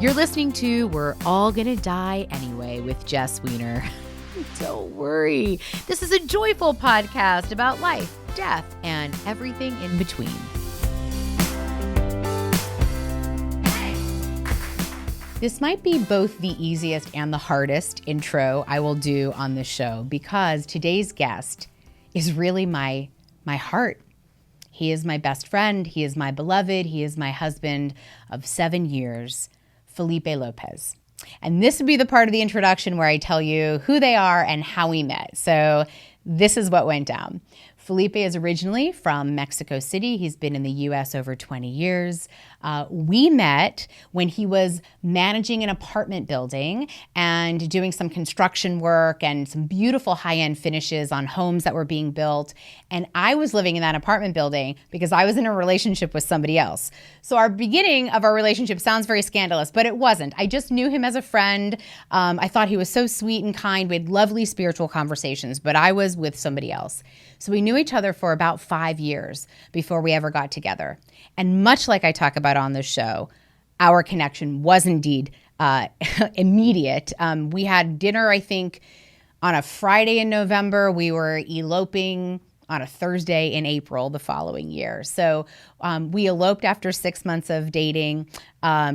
You're listening to We're All Gonna Die Anyway with Jess Wiener. Don't worry. This is a joyful podcast about life, death, and everything in between. This might be both the easiest and the hardest intro I will do on this show because today's guest is really my heart. He is my best friend. He is my beloved. He is my husband of 7 years, Felipe Lopez. And this would be the part of the introduction where I tell you who they are and how we met. So this is what went down. Felipe is originally from Mexico City. He's been in the U.S. over 20 years. We met when he was managing an apartment building and doing some construction work and some beautiful high-end finishes on homes that were being built. And I was living in that apartment building because I was in a relationship with somebody else. So our beginning of our relationship sounds very scandalous, but it wasn't. I just knew him as a friend. I thought he was so sweet and kind. We had lovely spiritual conversations, but I was with somebody else. So we knew each other for about 5 years before we ever got together. And much like I talk about on this show, our connection was indeed immediate. We had dinner, I think, on a Friday in November. We were eloping on a Thursday in April the following year. So we eloped after 6 months of dating.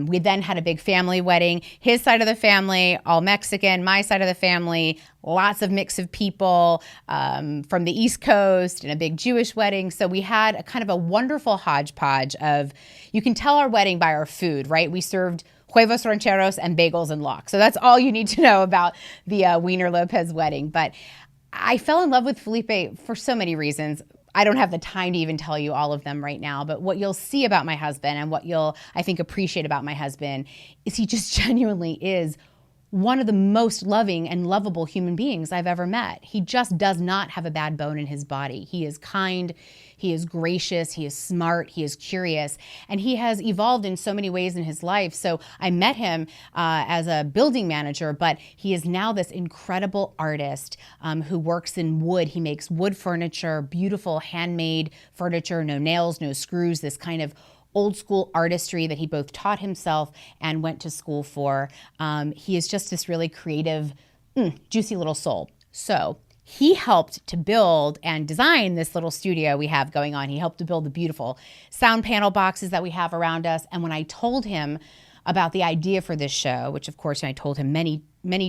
We then had a big family wedding. His side of the family, all Mexican. My side of the family, lots of mix of people from the East Coast and a big Jewish wedding. So we had a kind of a wonderful hodgepodge of, you can tell our wedding by our food, right? We served huevos rancheros and bagels and lox. So that's all you need to know about the Wiener Lopez wedding. But I fell in love with Felipe for so many reasons. I don't have the time to even tell you all of them right now, but what you'll see about my husband and what you'll, I think, appreciate about my husband is he just genuinely is one of the most loving and lovable human beings I've ever met. He just does not have a bad bone in his body. He is kind, he is gracious, he is smart, he is curious, and he has evolved in so many ways in his life. So I met him as a building manager, but he is now this incredible artist who works in wood. He makes wood furniture, beautiful handmade furniture, no nails, no screws, this kind of old school artistry that he both taught himself and went to school for. He is just this really creative, juicy little soul. So he helped to build and design this little studio we have going on. He helped to build the beautiful sound panel boxes that we have around us. And when I told him about the idea for this show, which of course I told him many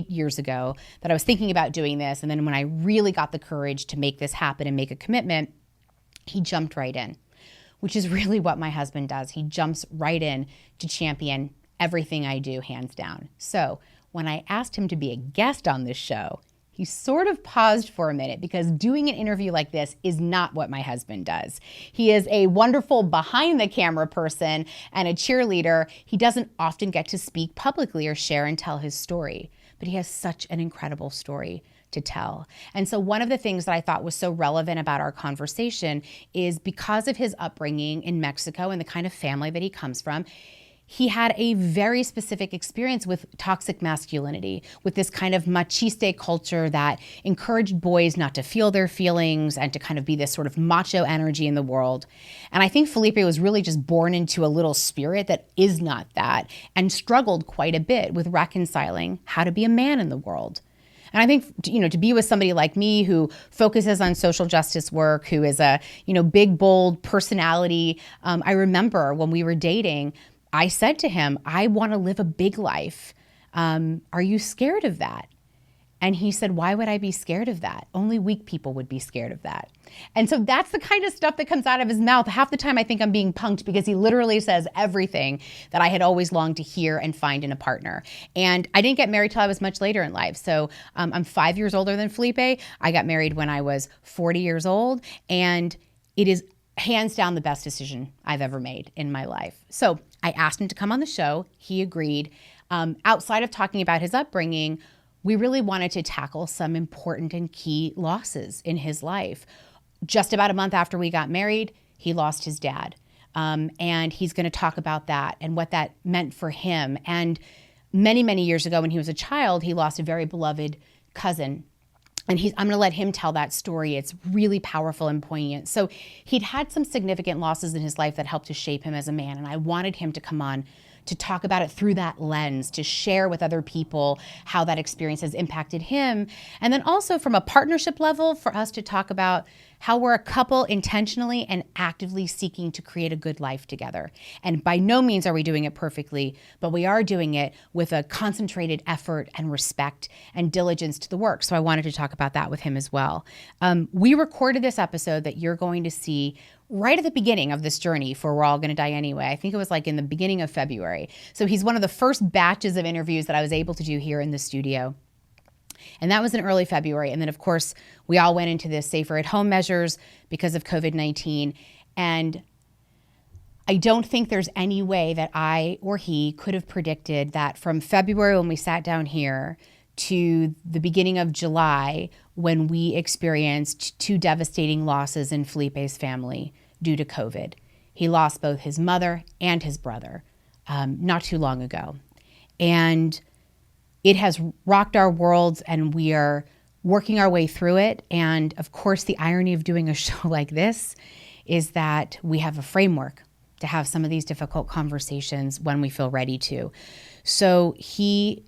years ago that I was thinking about doing this, and then when I really got the courage to make this happen and make a commitment, he jumped right in, which is really what my husband does. He jumps right in to champion everything I do, hands down. So when I asked him to be a guest on this show, he sort of paused for a minute because doing an interview like this is not what my husband does. He is a wonderful behind the camera person and a cheerleader. He doesn't often get to speak publicly or share and tell his story, but he has such an incredible story to tell. And so one of the things that I thought was so relevant about our conversation is because of his upbringing in Mexico and the kind of family that he comes from, he had a very specific experience with toxic masculinity, with this kind of machiste culture that encouraged boys not to feel their feelings and to kind of be this sort of macho energy in the world. And I think Felipe was really just born into a little spirit that is not that and struggled quite a bit with reconciling how to be a man in the world. And I think, to be with somebody like me who focuses on social justice work, who is a, big, bold personality. I remember when we were dating, I said to him, I want to live a big life. Are you scared of that? And he said, why would I be scared of that? Only weak people would be scared of that. And so that's the kind of stuff that comes out of his mouth. Half the time I think I'm being punked because he literally says everything that I had always longed to hear and find in a partner. And I didn't get married till I was much later in life. So I'm 5 years older than Felipe. I got married when I was 40 years old. And it is hands down the best decision I've ever made in my life. So I asked him to come on the show. He agreed. Outside of talking about his upbringing, we really wanted to tackle some important and key losses in his life. Just about a month after we got married, he lost his dad. And he's going to talk about that and what that meant for him. And many, many years ago when he was a child, he lost a very beloved cousin. And I'm going to let him tell that story. It's really powerful and poignant. So he'd had some significant losses in his life that helped to shape him as a man. And I wanted him to come on to talk about it through that lens, to share with other people how that experience has impacted him. And then also from a partnership level, for us to talk about how we're a couple intentionally and actively seeking to create a good life together. And by no means are we doing it perfectly, but we are doing it with a concentrated effort and respect and diligence to the work. So I wanted to talk about that with him as well. We recorded this episode that you're going to see right at the beginning of this journey for We're All Gonna Die Anyway. I think it was like in the beginning of February. So he's one of the first batches of interviews that I was able to do here in the studio. And that was in early February. And then, of course, we all went into this safer at home measures because of COVID-19. And I don't think there's any way that I or he could have predicted that from February when we sat down here to the beginning of July when we experienced 2 devastating losses in Felipe's family due to COVID. He lost both his mother and his brother not too long ago. And it has rocked our worlds, and we are working our way through it. And of course, the irony of doing a show like this is that we have a framework to have some of these difficult conversations when we feel ready to. So he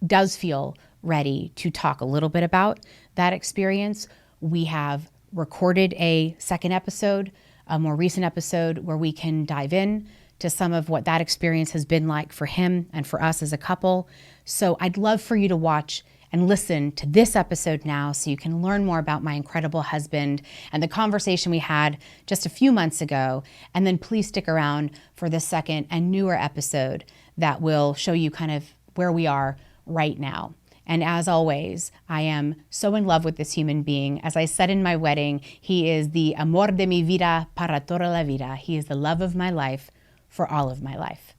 does feel ready to talk a little bit about that experience. We have recorded a second episode, a more recent episode, where we can dive in to some of what that experience has been like for him and for us as a couple. So I'd love for you to watch and listen to this episode now so you can learn more about my incredible husband and the conversation we had just a few months ago. And then please stick around for the second and newer episode that will show you kind of where we are right now. And as always, I am so in love with this human being. As I said in my wedding, he is the amor de mi vida para toda la vida. He is the love of my life for all of my life.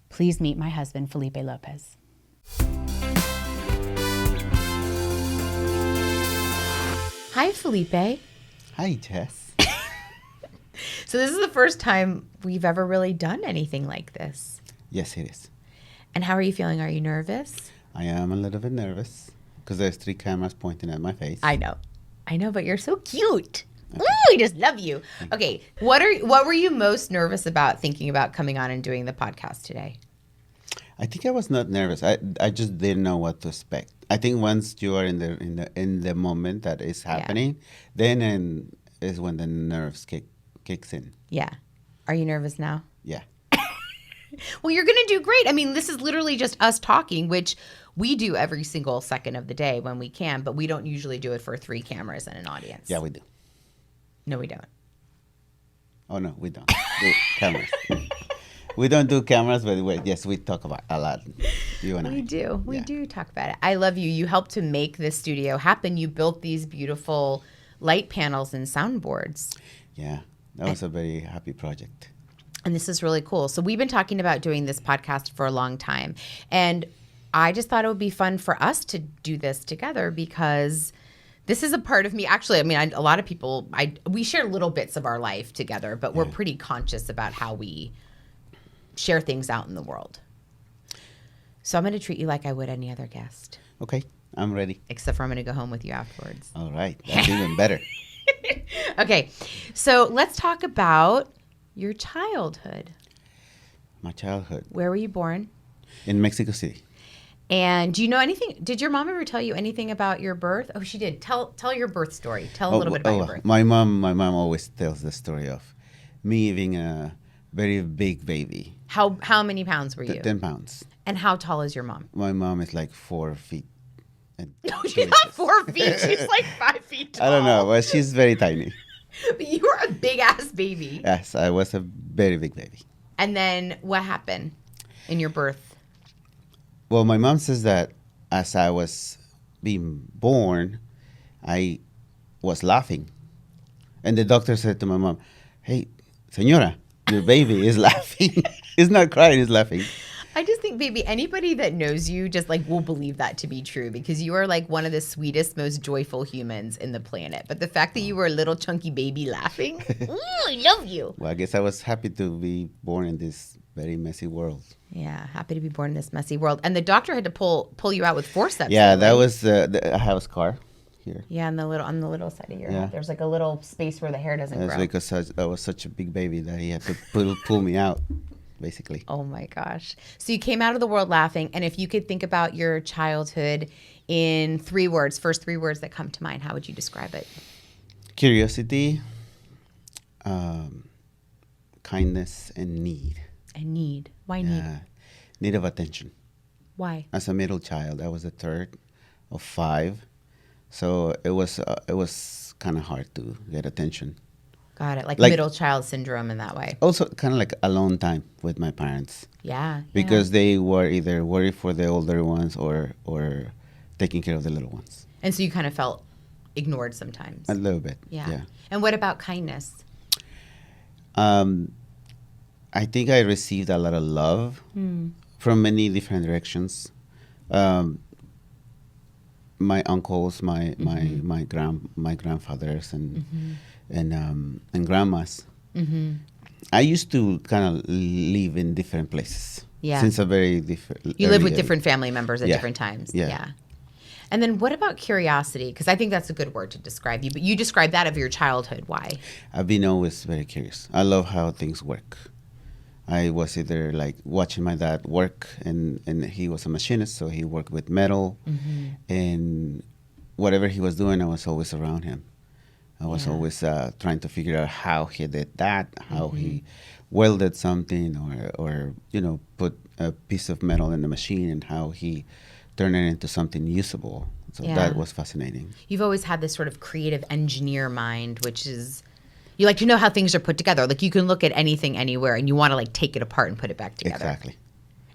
Please meet my husband, Felipe Lopez. Hi, Felipe. Hi, Jess. So this is the first time we've ever really done anything like this. Yes, it is. And how are you feeling? Are you nervous? I am a little bit nervous because there's 3 cameras pointing at my face. I know, but you're so cute. Okay. Ooh, I just love you. Okay, what were you most nervous about thinking about coming on and doing the podcast today? I think I was not nervous. I just didn't know what to expect. I think once you are in the moment that is happening, then is when the nerves kicks in. Yeah. Are you nervous now? Yeah. Well, you're going to do great. I mean, this is literally just us talking, which we do every single second of the day when we can, but we don't usually do it for 3 cameras and an audience. Yeah, we do. No, we don't. Oh, no, we don't do cameras. We don't do cameras, but yes, we talk about a lot, you and I. We do. We do talk about it. I love you. You helped to make this studio happen. You built these beautiful light panels and soundboards. Yeah, that was a very happy project. And this is really cool. So we've been talking about doing this podcast for a long time. And I just thought it would be fun for us to do this together because this is a part of me. Actually, I mean, a lot of people, we share little bits of our life together, but we're pretty conscious about how we share things out in the world. So I'm going to treat you like I would any other guest. Okay, I'm ready. Except for I'm going to go home with you afterwards. All right, that's even better. Okay, so let's talk about your childhood. My childhood. Where were you born? In Mexico City. And do you know anything? Did your mom ever tell you anything about your birth? Oh, she did. Tell your birth story. Tell a little bit about your birth. My mom always tells the story of me being a very big baby. How many pounds were you? 10 pounds. And how tall is your mom? My mom is like 4 feet. No, she's not 4 feet. She's like 5 feet tall. I don't know, but she's very tiny. But you were a big ass baby. Yes, I was a very big baby. And then what happened in your birth? Well, my mom says that as I was being born, I was laughing. And the doctor said to my mom, "Hey, señora, your baby is laughing." It's not crying, it's laughing. I just think, baby, anybody that knows you just like will believe that to be true because you are like one of the sweetest, most joyful humans in the planet. But the fact that you were a little chunky baby laughing, ooh, I love you. Well, I guess I was happy to be born in this very messy world. Yeah, happy to be born in this messy world. And the doctor had to pull you out with forceps. Yeah, that was I have a scar here. Yeah, on the little side of your head. There's like a little space where the hair doesn't grow. That's because I was such a big baby that he had to pull me out basically. Oh my gosh. So you came out of the world laughing. And if you could think about your childhood in 3 words, first 3 words that come to mind, how would you describe it? Curiosity, kindness, and need. And need. Why need? Need of attention. Why? As a middle child, I was the third of 5, so it was kind of hard to get attention. Got it. Like Like- middle child syndrome in that way. Also, kind of like alone time with my parents Yeah. because they were either worried for the older ones or taking care of the little ones. And so you kind of felt ignored sometimes. A little bit. Yeah. Yeah. And what about kindness? I think I received a lot of love from many different directions. My uncles, my grandfathers, and grandmas. I used to kind of live in different places. Yeah. Since a very different. You live with different family members at Yeah. different times. Yeah. And then what about curiosity? Because I think that's a good word to describe you. But you describe that of your childhood. Why? I've been always very curious. I love how things work. I was either like watching my dad work, and he was a machinist, so he worked with metal, and whatever he was doing, I was always around him. I was always trying to figure out how he did that, how he welded something, or put a piece of metal in the machine, and how he turned it into something usable. So Yeah. that was fascinating. You've always had this sort of creative engineer mind, which is you like to know how things are put together. Like you can look at anything anywhere and you want to like take it apart and put it back together. Exactly.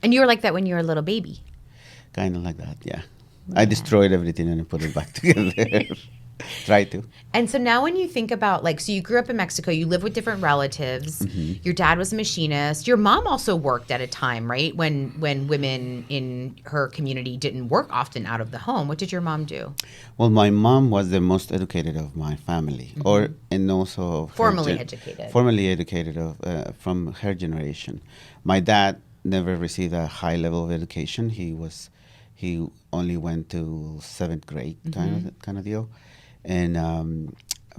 And you were like that when you were a little baby. Kind of like that, yeah. I destroyed everything and I put it back together. Try to. And so now when you think about like, so you grew up in Mexico, you live with different relatives. Your dad was a machinist. Your mom also worked at a time, right? When women in her community didn't work often out of the home. What did your mom do? Well, my mom was the most educated of my family, and also of her Formally educated. Formally educated from her generation. My dad never received a high level of education. He only went to 7th grade kind of deal, and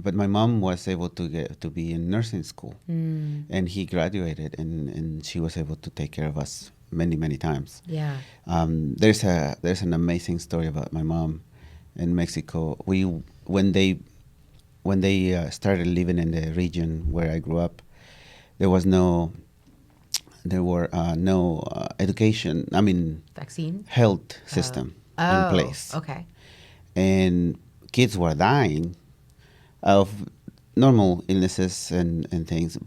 but my mom was able to be in nursing school, and he graduated, and she was able to take care of us many times. Yeah. There's an amazing story about my mom in Mexico. When they started living in the region where I grew up, there were no education. I mean, Vaccine? health system in place, Okay. and kids were dying of normal illnesses and things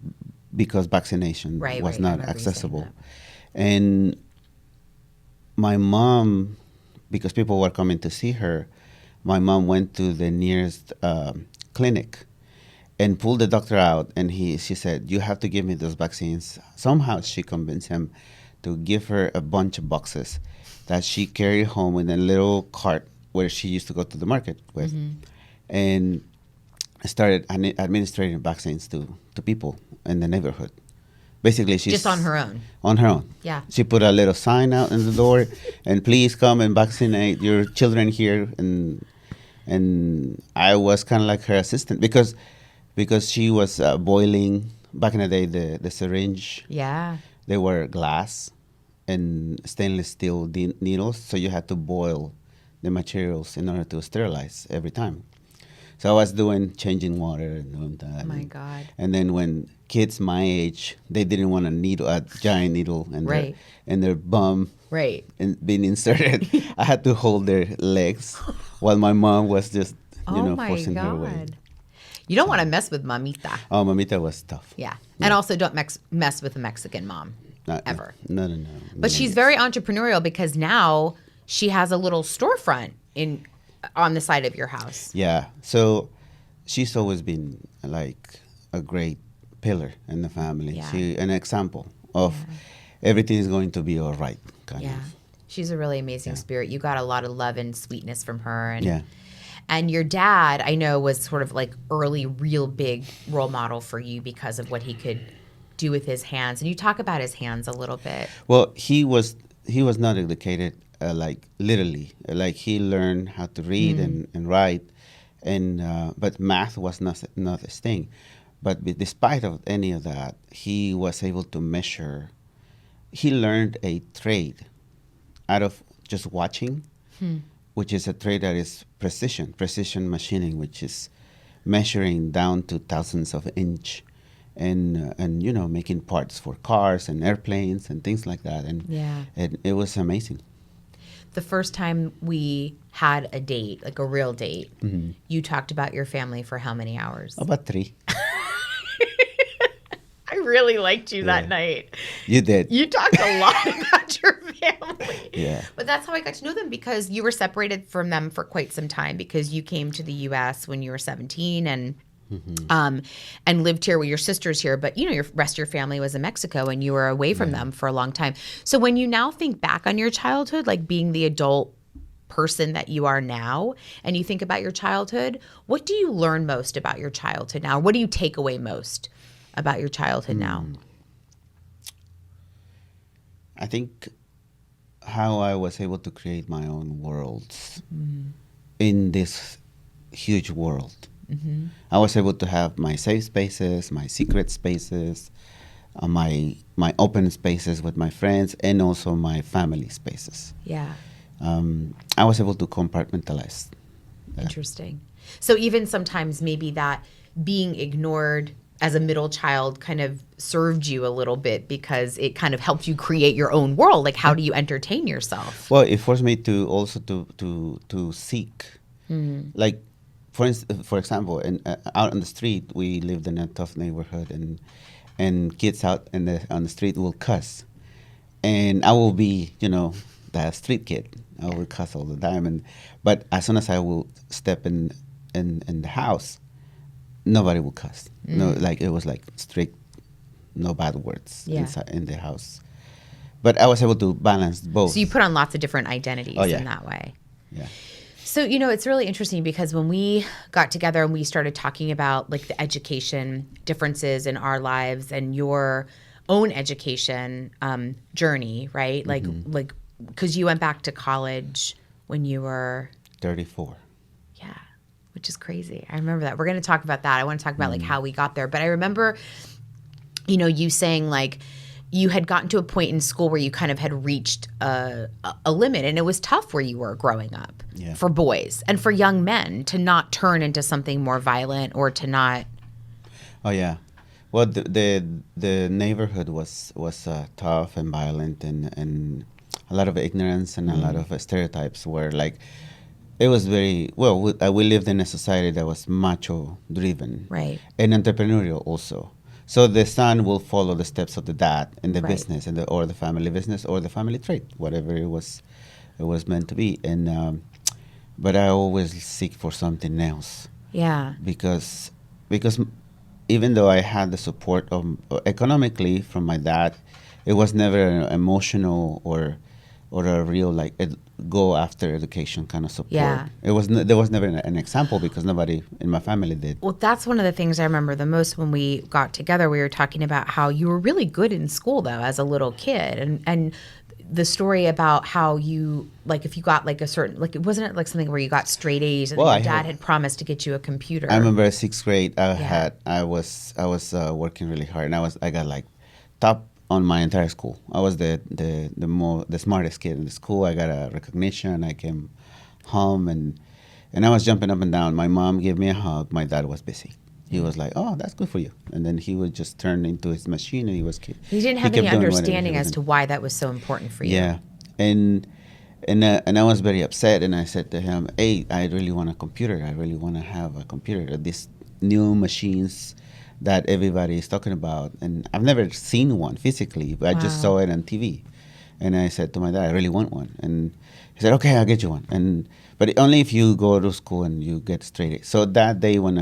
because vaccination was I not remember you saying accessible. that. And my mom, because people were coming to see her, my mom went to the nearest clinic and pulled the doctor out, and she said, "You have to give me those vaccines." Somehow she convinced him to give her a bunch of boxes that she carried home in a little cart where she used to go to the market with, and started administering vaccines to people in the neighborhood. Basically, she's Just on her own. On her own. Yeah. She put a little sign out in the door, and please come and vaccinate your children here. And I was kind of like her assistant because she was boiling back in the day the syringe. Yeah. They were glass and stainless steel needles, so you had to boil the materials in order to sterilize every time. So I was changing water and doing that. Oh my God. And then when kids my age, they didn't want a giant needle in their bum Right. and being inserted. I had to hold their legs while my mom was just, forcing her way. You don't want to mess with mamita. Oh, mamita was tough. Yeah. And also don't mess with a Mexican mom. Ever. No. But she's very entrepreneurial because now she has a little storefront on the side of your house. Yeah. So she's always been like a great pillar in the family. Yeah. An example of everything is going to be all right, kind Yeah. of. She's a really amazing spirit. You got a lot of love and sweetness from her. Yeah. And your dad, I know, was sort of like early, real big role model for you because of what he could do with his hands. And you talk about his hands a little bit. Well, he was not educated like literally. Like he learned how to read and write, but math was not his thing. But despite of any of that, he was able to measure he learned a trade out of just watching, which is a trade that is precision machining, which is measuring down to thousandths of an inch, and making parts for cars and airplanes and things like that. And it was amazing. The first time we had a date, like a real date, you talked about your family for how many hours? About 3. I really liked you that night. You did. You talked a lot about your family. Yeah. But that's how I got to know them, because you were separated from them for quite some time because you came to the U.S. when you were 17 and lived here with your sisters here. But, your rest of your family was in Mexico and you were away from them for a long time. So when you now think back on your childhood, like being the adult person that you are now, and you think about your childhood, what do you learn most about your childhood now? What do you take away most about your childhood now? I think how I was able to create my own worlds in this huge world. I was able to have my safe spaces, my secret spaces, my open spaces with my friends, and also my family spaces. Yeah. I was able to compartmentalize that. Interesting. So even sometimes maybe that being ignored as a middle child kind of served you a little bit because it kind of helped you create your own world. Like, how do you entertain yourself? Well, it forced me to also to seek. Like, for example, out on the street, we lived in a tough neighborhood, and kids out on the street will cuss, and I will be, the street kid. I will cuss all the time, but as soon as I will step in the house, nobody will cuss. No, like it was like strict, no bad words inside in the house. But I was able to balance both. So you put on lots of different identities in that way. Yeah. So, it's really interesting because when we got together and we started talking about like the education differences in our lives and your own education journey, right? Like, because you went back to college when you were 34. Yeah, which is crazy. I remember that. We're going to talk about that. I want to talk about like how we got there. But I remember, you saying like you had gotten to a point in school where you kind of had reached a limit, and it was tough where you were growing up for boys and for young men to not turn into something more violent or to not. Oh yeah, well the neighborhood was tough and violent, and a lot of ignorance and a lot of stereotypes were like. It was very well. We lived in a society that was macho driven, right, and entrepreneurial also. So the son will follow the steps of the dad in the business, or the family business, or the family trade, whatever it was meant to be. And but I always seek for something else. Yeah. Because even though I had the support of economically from my dad, it was never an emotional or a real like go after education kind of support. Yeah. There was never an example because nobody in my family did. Well, that's one of the things I remember the most when we got together. We were talking about how you were really good in school though as a little kid, and the story about how you like if you got like a certain like it wasn't it like something where you got straight A's and your dad had promised to get you a computer. I remember 6th grade. I was working really hard, and I got like top on my entire school. I was the smartest kid in the school. I got a recognition. I came home and I was jumping up and down. My mom gave me a hug. My dad was busy. He was like, "Oh, that's good for you." And then he would just turn into his machine, and he didn't have any understanding as to why that was so important for you. Yeah, and I was very upset. And I said to him, "Hey, I really want a computer. I really want to have a computer. These new machines that everybody is talking about, and I've never seen one physically, but I just saw it on TV." And I said to my dad, "I really want one." And he said, "Okay, I'll get you one." But only if you go to school and you get straight A's. So that day when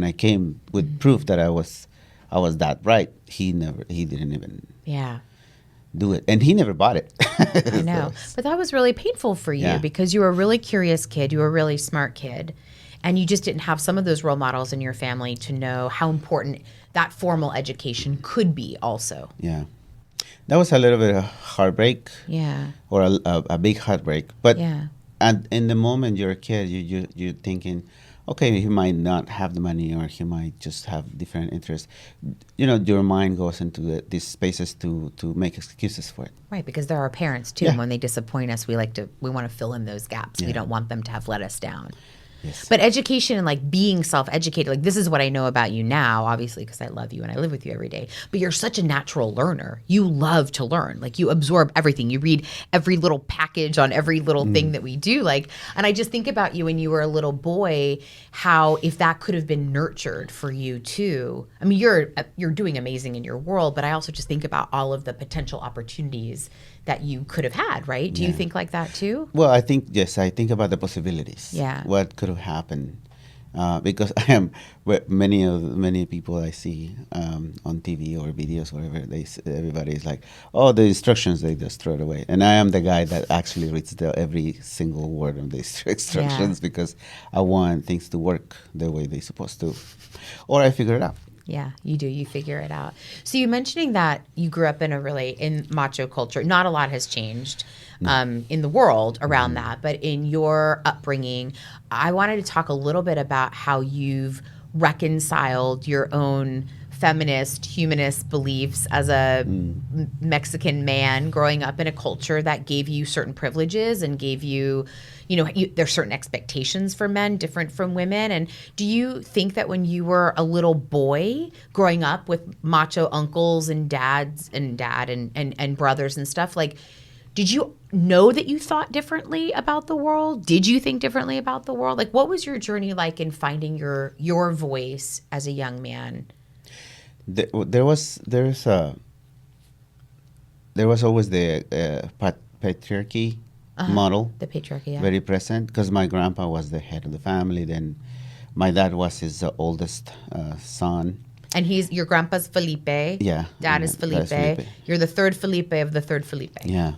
I came with proof that I was that bright, he didn't even do it, and he never bought it. I know, but that was really painful for you because you were a really curious kid, you were a really smart kid. And you just didn't have some of those role models in your family to know how important that formal education could be also. Yeah. That was a little bit of heartbreak. Yeah. Or a big heartbreak. But and in the moment you're a kid, you're thinking, okay, he might not have the money, or he might just have different interests. Your mind goes into these spaces to make excuses for it. Right, because there are parents too. Yeah. And when they disappoint us, we want to fill in those gaps. We Yeah. don't want them to have let us down. Yes. But education and like being self-educated, like this is what I know about you now, obviously, because I love you and I live with you every day. But you're such a natural learner. You love to learn. Like you absorb everything. You read every little package on every little thing that we do. Like, and I just think about you when you were a little boy, how if that could have been nurtured for you too. I mean, you're doing amazing in your world, but I also just think about all of the potential opportunities that you could have had, right? Do you think like that too? Well, I think about the possibilities. Yeah. What could have happened? Because I am many people I see on TV or videos, whatever. Everybody is like, oh, the instructions, they just throw it away. And I am the guy that actually reads every single word of the instructions because I want things to work the way they're supposed to, or I figure it out. Yeah, you do. You figure it out. So you mentioning that you grew up in macho culture. Not a lot has changed in the world around that, but in your upbringing, I wanted to talk a little bit about how you've reconciled your own feminist, humanist beliefs as a Mexican man growing up in a culture that gave you certain privileges and gave you, there's certain expectations for men different from women. And do you think that when you were a little boy growing up with macho uncles and dads and dad and brothers and stuff, like, did you know that you thought differently about the world? Did you think differently about the world? Like, what was your journey like in finding your voice as a young man? There was always the patriarchy model. The patriarchy, yeah. Very present, because my grandpa was the head of the family. Then my dad was his oldest son. And your grandpa's Felipe. Yeah. Dad is Felipe. You're the third Felipe of the third Felipe. Yeah.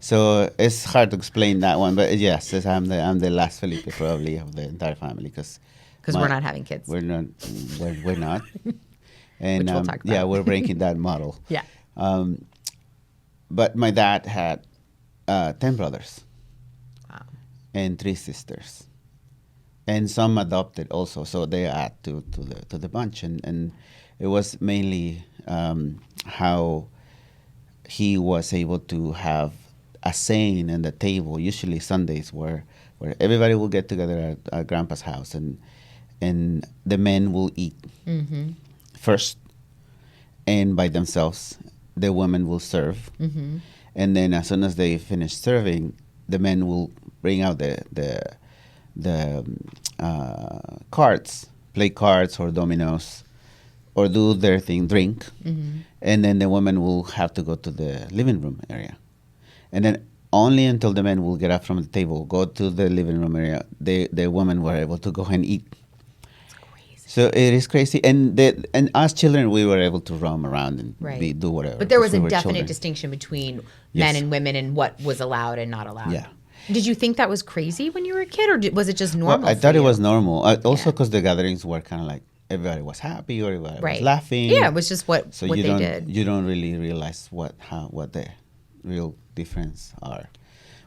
So it's hard to explain that one, but yes, I'm the last Felipe probably of the entire family because we're not having kids. We're not. We're not. And Which we'll talk about. Yeah, we're breaking that model. Yeah. But my dad had 10 brothers. Wow. And 3 sisters, and some adopted also. So they add to the bunch, and it was mainly how he was able to have a saying in the table. Usually Sundays where everybody will get together at Grandpa's house, and the men will eat first, and by themselves. The women will serve, and then as soon as they finish serving, the men will bring out the cards, play cards or dominoes, or do their thing, drink, and then the women will have to go to the living room area, and then only until the men will get up from the table, go to the living room area, the women were able to go and eat. So it is crazy, and as children we were able to roam around and do whatever. But there was a definite children. distinction between men and women and what was allowed and not allowed. Yeah. Did you think that was crazy when you were a kid, or was it just normal? Well, I thought it was normal. Also, because the gatherings were kind of like everybody was happy or everybody was laughing. Yeah, it was just what they did. You don't really realize what the real difference are.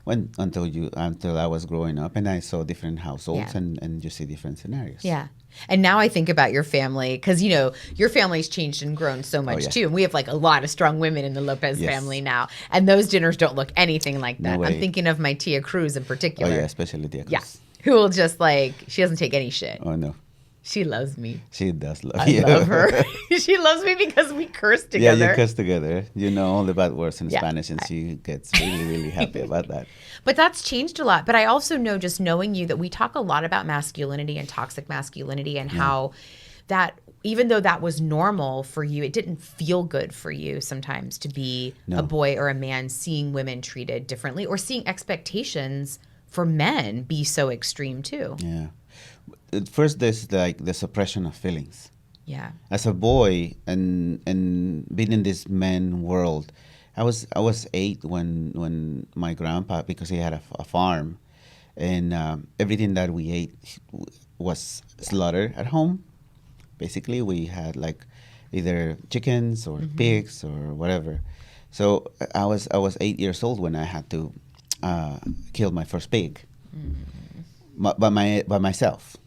Until I was growing up and I saw different households and you see different scenarios. Yeah. And now I think about your family because, your family's changed and grown so much too. And we have like a lot of strong women in the Lopez family now. And those dinners don't look anything like that. No way. I'm thinking of my Tia Cruz in particular. Oh, yeah, especially Tia Cruz. Yeah. Who will just she doesn't take any shit. Oh, no. She loves me. She does love you. I love her. She loves me because we curse together. Yeah, you curse together. You know all the bad words in Spanish, and she gets really, really happy about that. But that's changed a lot. But I also know, just knowing you, that we talk a lot about masculinity and toxic masculinity and how that, even though that was normal for you, it didn't feel good for you sometimes to be a boy or a man seeing women treated differently or seeing expectations for men be so extreme too. Yeah. First, there's the suppression of feelings. Yeah. As a boy and being in this man world, I was 8 when my grandpa, because he had a farm, and everything that we ate was slaughtered at home. Basically, we had either chickens or pigs or whatever. So I was 8 years old when I had to kill my first pig by myself.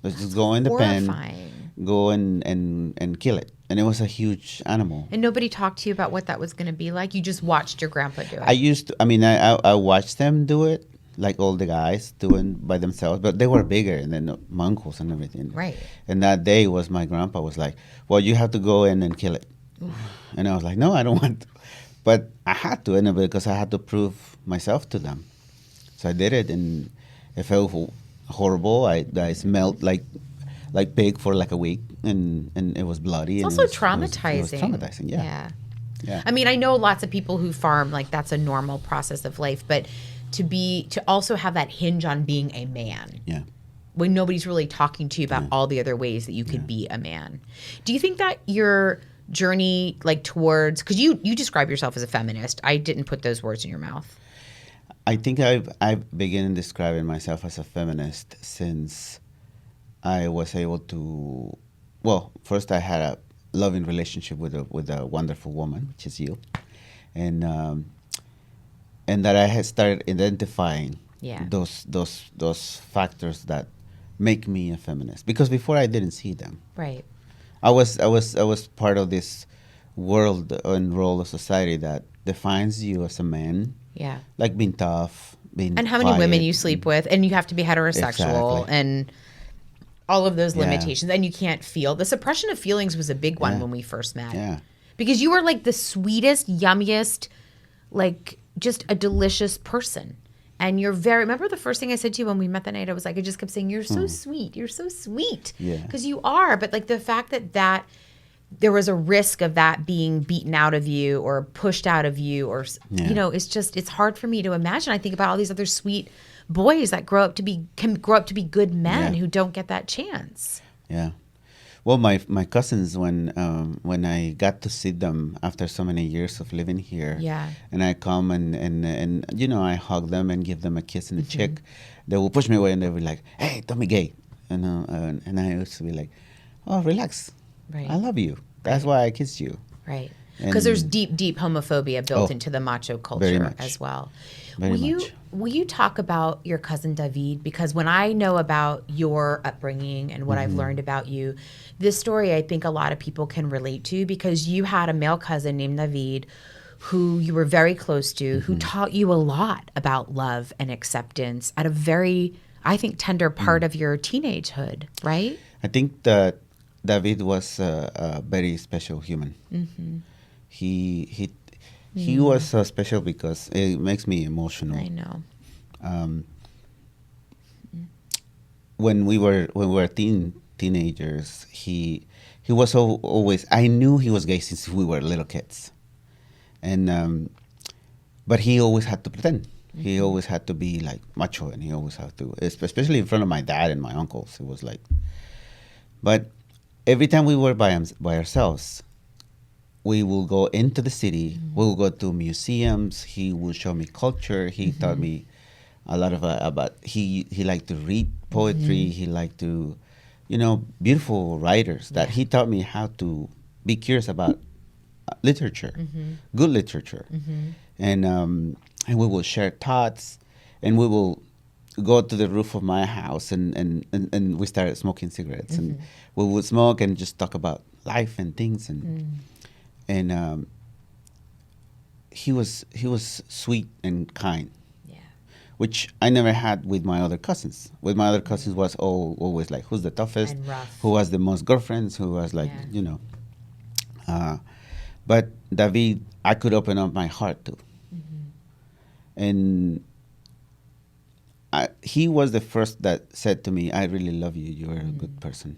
Let's just go in the pen, Horrifying. go and kill it. And it was a huge animal. And nobody talked to you about what that was going to be like? You just watched your grandpa do it? I watched them do it, like all the guys doing by themselves, but they were bigger, and then my uncles and everything. Right. And that day was my grandpa was like, well, you have to go in and kill it. And I was like, no, I don't want to. But I had to, anyway, because I had to prove myself to them. So I did it, and it felt horrible. I smelled like pig for like a week, and it was bloody. It's and also traumatizing. It was traumatizing, yeah. I mean, I know lots of people who farm, like that's a normal process of life, but to also have that hinge on being a man. Yeah. When nobody's really talking to you about all the other ways that you could be a man. Do you think that your journey like towards, because you describe yourself as a feminist. I didn't put those words in your mouth. I think I've begun describing myself as a feminist since I was able to, well, first I had a loving relationship with a wonderful woman, which is you. And that I had started identifying those factors that make me a feminist, because before I didn't see them. Right. I was part of this world and role of society that defines you as a man. Yeah. Like being tough, being and how many quiet. women you sleep with, and you have to be heterosexual, Exactly. and all of those limitations, and you can't feel. The suppression of feelings was a big one when we first met. Yeah. Because you were like the sweetest, yummiest, like just a delicious person. And you're remember the first thing I said to you when we met that night? I was like, I just kept saying, you're so sweet. You're so sweet. Yeah. Because you are. But like the fact that there was a risk of that being beaten out of you or pushed out of you, or, it's hard for me to imagine. I think about all these other sweet boys that can grow up to be good men who don't get that chance. Yeah. Well, my cousins, when I got to see them after so many years of living here, and I come and I hug them and give them a kiss and a cheek, they will push me away and they'll be like, "Hey, don't be gay," and I used to be like, "Oh, relax, right. I love you. That's why I kissed you." Right. Because there's deep homophobia built into the macho culture as well. Will you talk about your cousin David? Because when I know about your upbringing and what I've learned about you, this story I think a lot of people can relate to, because you had a male cousin named David who you were very close to, who taught you a lot about love and acceptance at a very, I think, tender part of your teenagehood, right? I think that David was a very special human. He was so special because it makes me emotional. I know. When we were teenagers, he was always. I knew he was gay since we were little kids, and but he always had to pretend. He always had to be like macho, and he always had to, especially in front of my dad and my uncles. It was like, but every time we were by ourselves, we will go into the city. We will go to museums. He will show me culture. He taught me a lot of about. He liked to read poetry. He liked to, beautiful writers. That he taught me how to be curious about literature, good literature, and we will share thoughts, and we will go to the roof of my house, and we started smoking cigarettes, and we would smoke and just talk about life and things, and he was sweet and kind, which I never had with my other cousins. With my other cousins was always like, who's the toughest, and rough. who has the most girlfriends, who was like, but David, I could open up my heart to, and he was the first that said to me, "I really love you. You are a good person."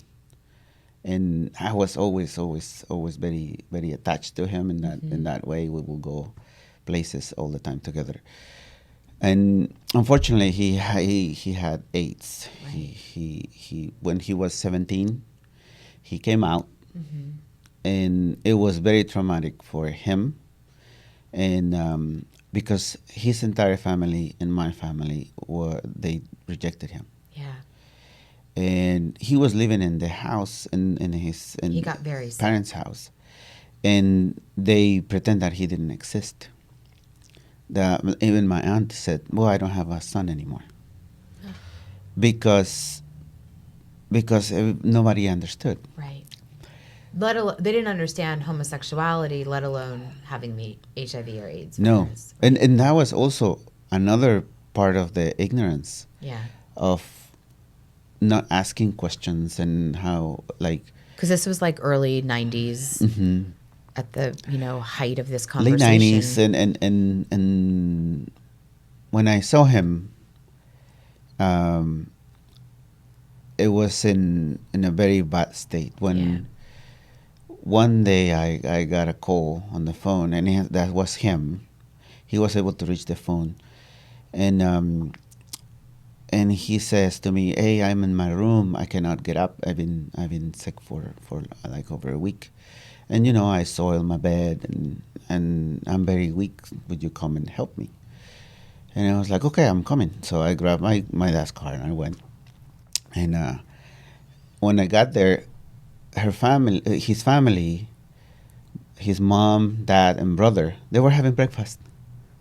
And I was always very, very attached to him. In that way, we will go places all the time together. And unfortunately, he had AIDS. Right. He when he was 17, he came out, and it was very traumatic for him, and because his entire family and my family they rejected him. Yeah. And he was living in the house in his he got very parents' house, and they pretend that he didn't exist. Even my aunt said, "Well, I don't have a son anymore," because because nobody understood. Right. Let alone, they didn't understand homosexuality, let alone having the HIV or AIDS. No. virus. And that was also another part of the ignorance Yeah. of not asking questions and how, like, Because this was like early 90s at the, height of this late conversation. 90s. And when I saw him, it was in a very bad state. When one day I got a call on the phone, and that was him. He was able to reach the phone, and he says to me, "Hey, I'm in my room. I cannot get up. I've been sick for like over a week, and I soiled my bed, and I'm very weak. Would you come and help me?" And I was like, "Okay, I'm coming." So I grabbed my dad's car and I went. And when I got there, his family, his mom, dad, and brother, they were having breakfast,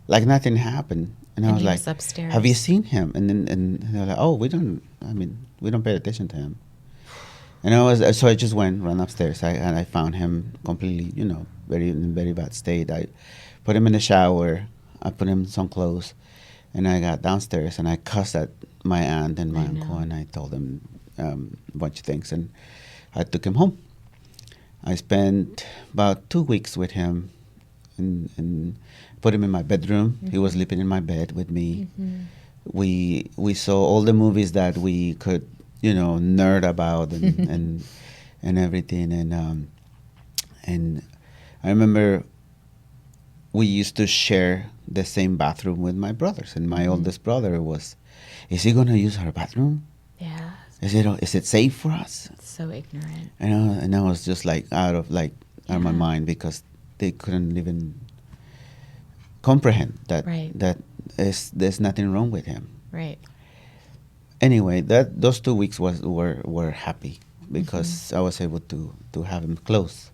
like nothing happened. And I was he like, was upstairs. "Have you seen him?" And they're like, "Oh, we don't pay attention to him." And so I just ran upstairs. I found him completely, in very bad state. I put him in the shower. I put him in some clothes, and I got downstairs and I cussed at my aunt and my uncle, and I told them a bunch of things, and I took him home. I spent about 2 weeks with him, and put him in my bedroom. He was sleeping in my bed with me. We saw all the movies that we could, nerd about and everything. And I remember we used to share the same bathroom with my brothers, and my oldest brother is he gonna use our bathroom? Yeah. Is it safe for us? So ignorant. And I was just like out of my mind, because they couldn't even comprehend that there's nothing wrong with him. Right. Anyway, those 2 weeks were happy, because I was able to have him close.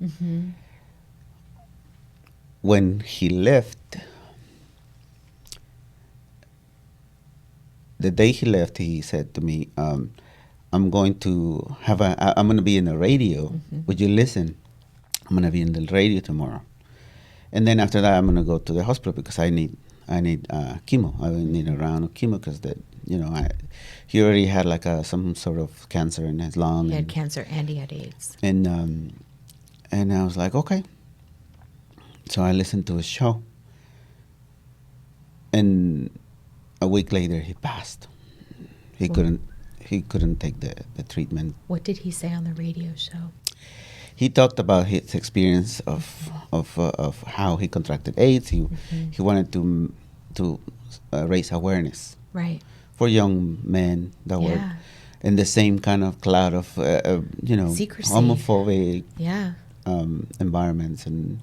When he left, the day he left, he said to me, I'm going to be in the radio. Would you listen? I'm going to be in the radio tomorrow. And then after that, I'm going to go to the hospital because I need chemo. I need a round of chemo because he already had some sort of cancer in his lung. He had cancer and he had AIDS. And I was like, okay. So I listened to his show. And a week later, he passed. He couldn't take the treatment. What did he say on the radio show? He talked about his experience of how he contracted AIDS. He wanted to raise awareness, right, for young men that were in the same kind of cloud of secrecy, homophobic environments and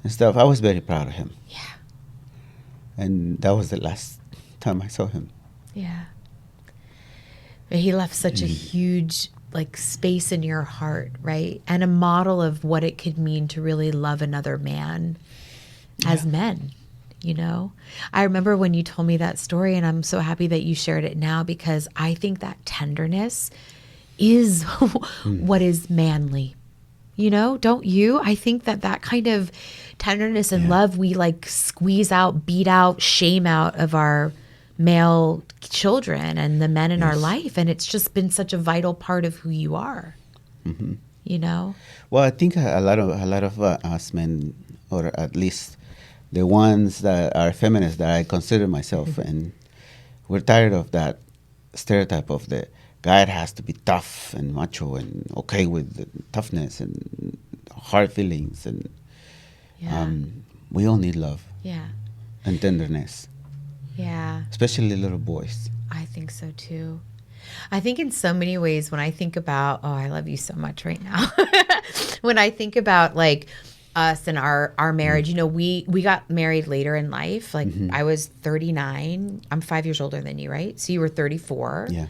stuff. I was very proud of him. Yeah. And that was the last time I saw him. Yeah. But he left such a huge space in your heart, right? And a model of what it could mean to really love another man as men, I remember when you told me that story, and I'm so happy that you shared it now, because I think that tenderness is what is manly. Don't you? I think that kind of tenderness and love we squeeze out, beat out, shame out of our male children and the men in our life, and it's just been such a vital part of who you are. Well, I think a lot of us men, or at least the ones that are feminists that I consider myself, and we're tired of that stereotype of the guy that has to be tough and macho and okay with the toughness and hard feelings, and we all need love and tenderness. Yeah. Especially little boys. I think so too. I think in so many ways, when I think about, I love you so much right now. When I think about us and our marriage, we got married later in life. I was 39. I'm 5 years older than you, right? So you were 34. Yeah.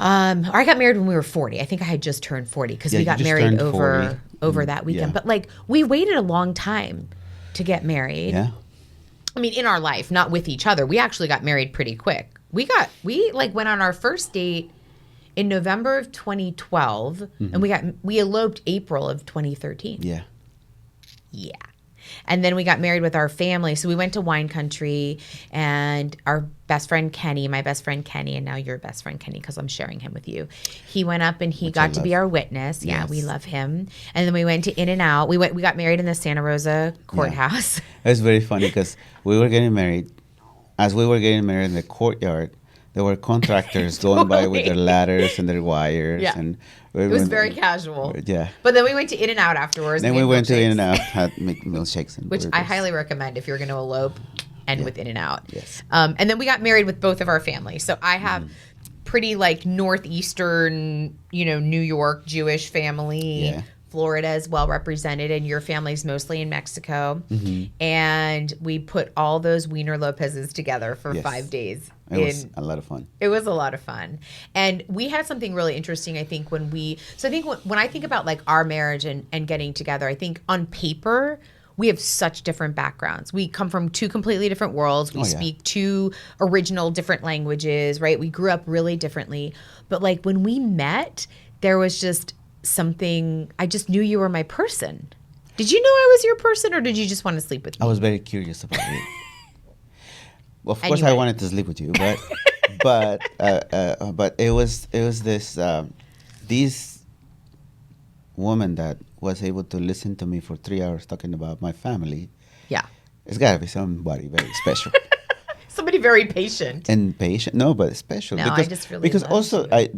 Or I got married when we were 40. I think I had just turned 40 because we got married over that weekend. But we waited a long time to get married. Yeah. I mean, in our life, not with each other. We actually got married pretty quick. We went on our first date in November of 2012, and we eloped April of 2013. Yeah. Yeah. And then we got married with our family. So we went to wine country, and our best friend Kenny, my best friend Kenny, and now your best friend Kenny, because I'm sharing him with you. He went up and he got to be our witness. Yeah, we love him. And then we went to In-N-Out. We got married in the Santa Rosa courthouse. Yeah. It's very funny because we were getting married. As we were getting married in the courtyard, there were contractors going by with their ladders and their wires. Yeah. And it was very casual. Yeah. But then we went to In-N-Out afterwards. Then we went to In-N-Out, had milkshakes and which burgers. I highly recommend if you're going to elope and with In-N-Out. Yes. And then we got married with both of our families. So I have pretty like northeastern, New York Jewish family. Yeah. Florida is well represented, and your family's mostly in Mexico. And we put all those Wiener Lopez's together for 5 days. It was a lot of fun. It was a lot of fun. And we had something really interesting, I think, when I think about like our marriage and getting together, I think on paper, we have such different backgrounds. We come from two completely different worlds. We speak two original different languages, right? We grew up really differently. But like when we met, there was just something, I just knew you were my person. Did you know I was your person, or did you just want to sleep with me? I was very curious about you. Well, of course, I wanted to sleep with you, but it was this woman that was able to listen to me for 3 hours talking about my family. Yeah, it's got to be somebody very special. Somebody very patient. And patient, no, but special. No, because, I just really because also you.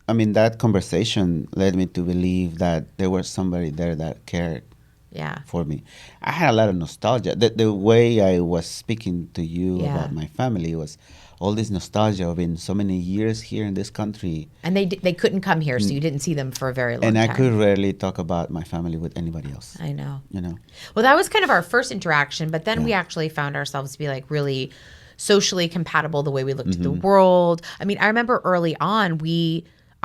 That conversation led me to believe that there was somebody there that cared. Yeah. For me, I had a lot of nostalgia. The way I was speaking to you about my family was all this nostalgia of being so many years here in this country. And they couldn't come here, so you didn't see them for a very long time. And I could rarely talk about my family with anybody else. I know. Well, that was kind of our first interaction, but then we actually found ourselves to be like really socially compatible the way we looked at the world. I mean, I remember early on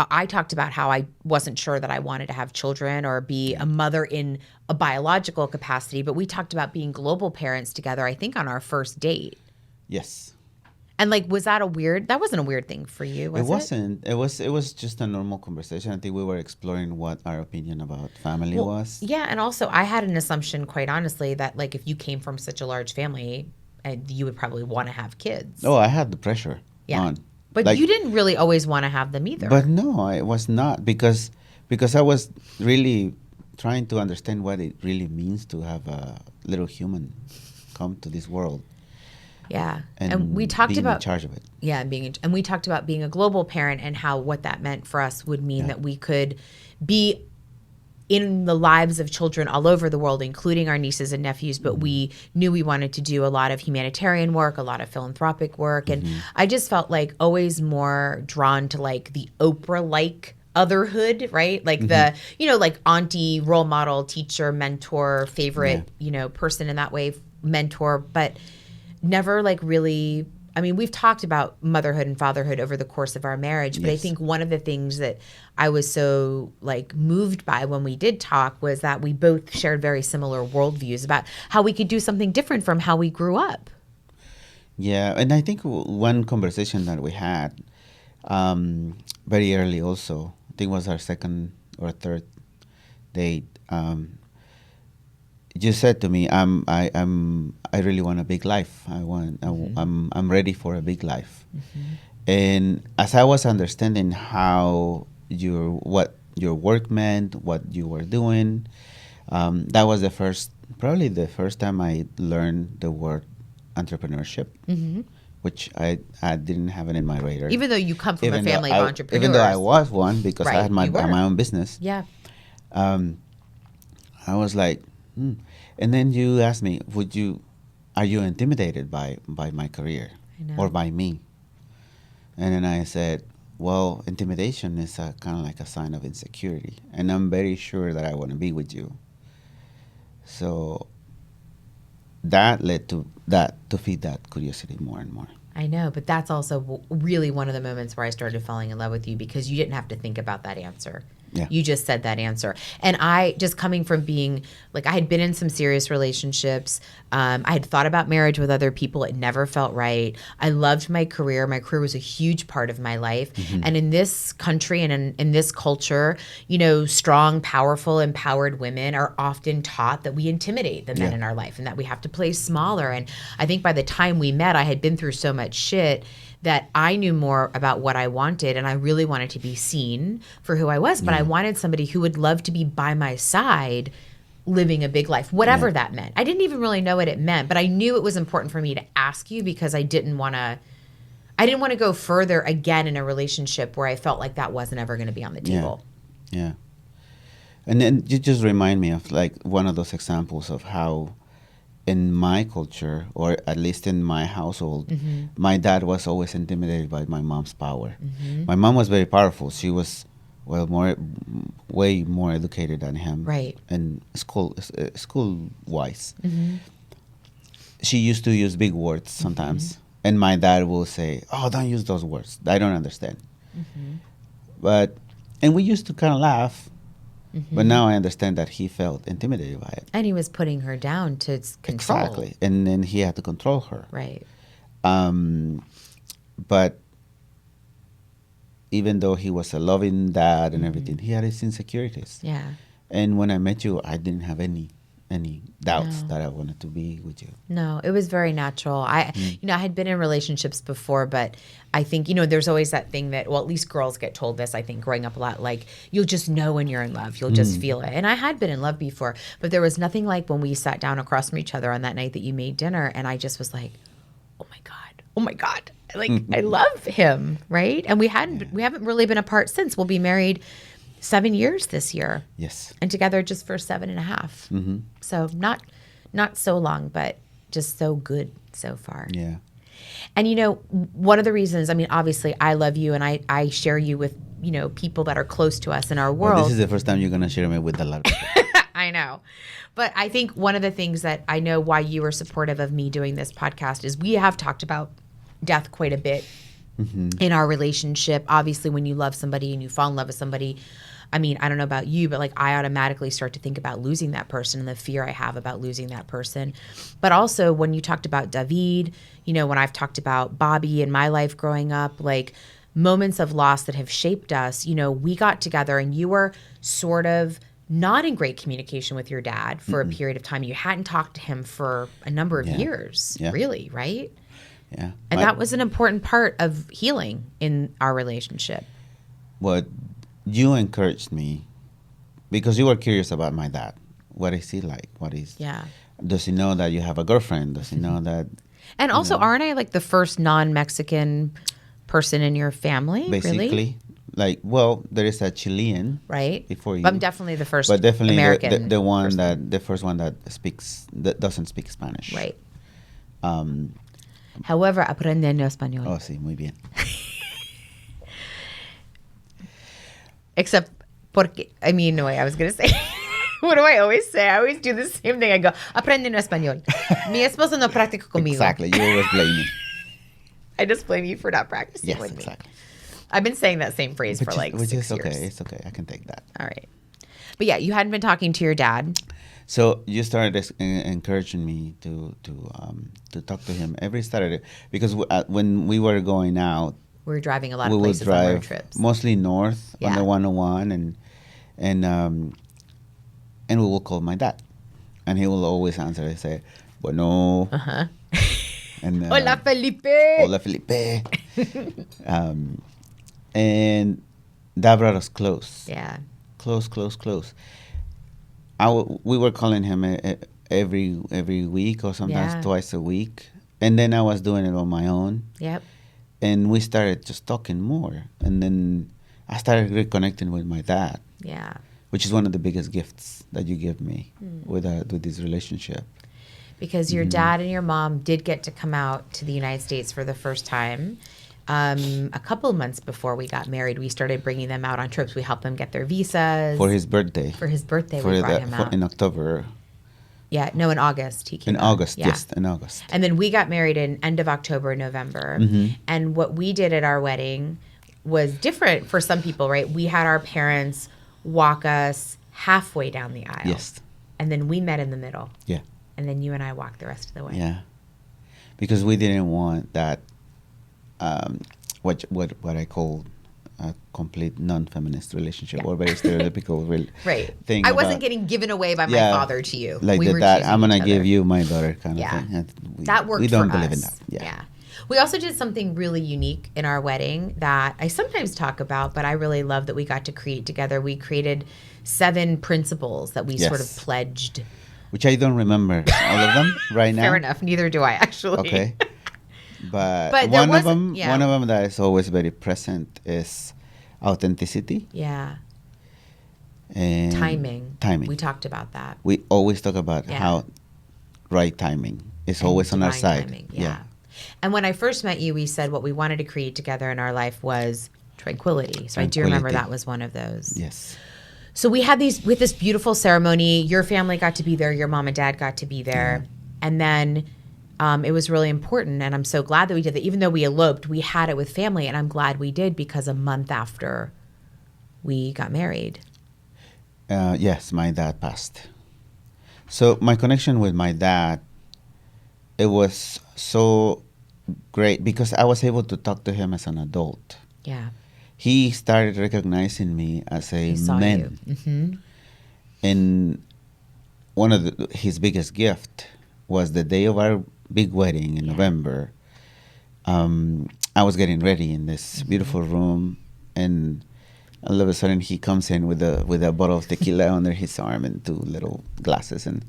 I talked about how I wasn't sure that I wanted to have children or be a mother in a biological capacity, but we talked about being global parents together, I think, on our first date. Yes. And like, that wasn't a weird thing for you, was it? It wasn't. It was just a normal conversation. I think we were exploring what our opinion about family was. Yeah, and also I had an assumption, quite honestly, that like if you came from such a large family, you would probably want to have kids. Oh, I had the pressure on. But you didn't really always want to have them either. But no, I was not, because I was really trying to understand what it really means to have a little human come to this world. Yeah, and we talked being about in charge of it. Yeah, and we talked about being a global parent and how what that meant for us would mean that we could be in the lives of children all over the world, including our nieces and nephews, but we knew we wanted to do a lot of humanitarian work, a lot of philanthropic work. And I just felt like always more drawn to like the Oprah-like otherhood, right? Like the, like auntie, role model, teacher, mentor, favorite, person in that way, mentor, but never like really, I mean, we've talked about motherhood and fatherhood over the course of our marriage, but I think one of the things that I was so like moved by when we did talk was that we both shared very similar worldviews about how we could do something different from how we grew up. Yeah, and I think one conversation that we had very early also, I think it was our second or third date, you said to me, I really want a big life. I'm ready for a big life. And as I was understanding what your work meant, what you were doing, that was probably the first time I learned the word entrepreneurship, which I didn't have it in my radar. Even though you come from a family of entrepreneurs. Even though I was one, because I had my own business. Yeah. I was like, And then you asked me, are you intimidated by my career or by me? And then I said, well, intimidation is kind of like a sign of insecurity, and I'm very sure that I want to be with you. So that led to feed that curiosity more and more. I know, but that's also really one of the moments where I started falling in love with you, because you didn't have to think about that answer. Yeah. You just said that answer. And I, just coming from being, like, I had been in some serious relationships. I had thought about marriage with other people. It never felt right. I loved my career. My career was a huge part of my life. And in this country and in this culture, you know, strong, powerful, empowered women are often taught that we intimidate the men in our life and that we have to play smaller. And I think by the time we met, I had been through so much shit that I knew more about what I wanted, and I really wanted to be seen for who I was, but I wanted somebody who would love to be by my side living a big life, whatever that meant. I didn't even really know what it meant, but I knew it was important for me to ask you because I didn't want to go further again in a relationship where I felt like that wasn't ever going to be on the table. Yeah. And then you just remind me of like one of those examples of how in my culture, or at least in my household, my dad was always intimidated by my mom's power. My mom was very powerful. She was, well, way more educated than him. Right. And school-wise. She used to use big words sometimes. And my dad will say, oh, don't use those words. I don't understand. And we used to kind of laugh. But now I understand that he felt intimidated by it. And he was putting her down to control. Exactly. And then he had to control her. Right. But even though he was a loving dad and everything, he had his insecurities. Yeah. And when I met you, I didn't have any doubts that I wanted to be with you. No, it was very natural. You know, I had been in relationships before, but I think, you know, there's always that thing that, well, at least girls get told this, I think, growing up a lot, like, you'll just know when you're in love. You'll just feel it. And I had been in love before, but there was nothing like when we sat down across from each other on that night that you made dinner, and I just was like, oh my God. Like, I love him, right? And we haven't really been apart since. We'll be married 7 years this year. Yes. And together just for 7.5. So not so long, but just so good so far. Yeah. And, you know, one of the reasons, I mean, obviously I love you and I share you with, you know, people that are close to us in our world. Well, this is the first time you're going to share me with a lot of people. I know. But I think one of the things that I know why you were supportive of me doing this podcast is we have talked about death quite a bit in our relationship. Obviously, when you love somebody and you fall in love with somebody, I mean, I don't know about you, but like I automatically start to think about losing that person and the fear I have about losing that person. But also when you talked about David, you know, when I've talked about Bobby in my life growing up, like moments of loss that have shaped us, you know, we got together and you were sort of not in great communication with your dad for a period of time. You hadn't talked to him for a number of years, really, right? Yeah. And that was an important part of healing in our relationship. Well, you encouraged me because you were curious about my dad. What is he like? Does he know that you have a girlfriend? Does he know that? And also, aren't I like the first non-Mexican person in your family? Basically, really? Like, well, there is a Chilean, right? Before you, I'm definitely the first, but definitely American, the first one that doesn't speak Spanish, right? However, aprendiendo español. Oh, sí, muy bien. Except, porque, I mean, no, I was going to say, what do I always say? I always do the same thing. I go, aprendiendo español. Mi esposo no practica conmigo. Exactly. You always blame me. I just blame you for not practicing with me. I've been saying that same phrase for like 6 years. Okay. It's okay. I can take that. All right. But yeah, you hadn't been talking to your dad. So you started encouraging me to talk to him every Saturday because when we were going out, we were driving a lot of places on road trips. Mostly north on the 101, and we will call my dad, and he will always answer and say, "Bueno." And Hola, Felipe. Hola, Felipe. And that brought us close. Yeah. Close. We were calling him every week or sometimes twice a week. And then I was doing it on my own. Yep. And we started just talking more. And then I started reconnecting with my dad. Yeah. Which is one of the biggest gifts that you give me with this relationship. Because your dad and your mom did get to come out to the United States for the first time. A couple of months before we got married, we started bringing them out on trips. We helped them get their visas. For his birthday. We brought him out. In October. Yeah, no, in August he came out. In August, yes, in August. And then we got married in end of October, November. And what we did at our wedding was different for some people, right? We had our parents walk us halfway down the aisle. Yes. And then we met in the middle. Yeah. And then you and I walked the rest of the way. Yeah. Because we didn't want that, what I call a complete non-feminist relationship or very stereotypical Right. thing. I wasn't getting given away by my father to you. Like we were that, choosing I'm going each to give other. you my daughter kind Yeah. of thing. And That worked we don't for believe us. in that. Yeah. We also did something really unique in our wedding that I sometimes talk about, but I really love that we got to create together. We created 7 principles that we sort of Yes. pledged. Which I don't remember all of them right now. Fair enough. Neither do I, actually. Okay. But there one of wasn't- them, yeah. one of them that is always very present is authenticity Yeah. and Timing. Timing. We talked about that. We always talk about Yeah. how right timing is And always on our divine side. timing, yeah. And when I first met you, we said what we wanted to create together in our life was tranquility. So I do remember Tranquility. that was one of those. Yes. So we had with this beautiful ceremony. Your family got to be there. Your mom and dad got to be there. And then it was really important. And I'm so glad that we did that. Even though we eloped, we had it with family. And I'm glad we did because a month after we got married. Yes, my dad passed. So my connection with my dad, it was so great because I was able to talk to him as an adult. Yeah. He started recognizing me as a He saw man. you. Mm-hmm. And one of his biggest gift was the day of our big wedding in November. I was getting ready in this beautiful room, and all of a sudden he comes in with a bottle of tequila under his arm and 2 little glasses, and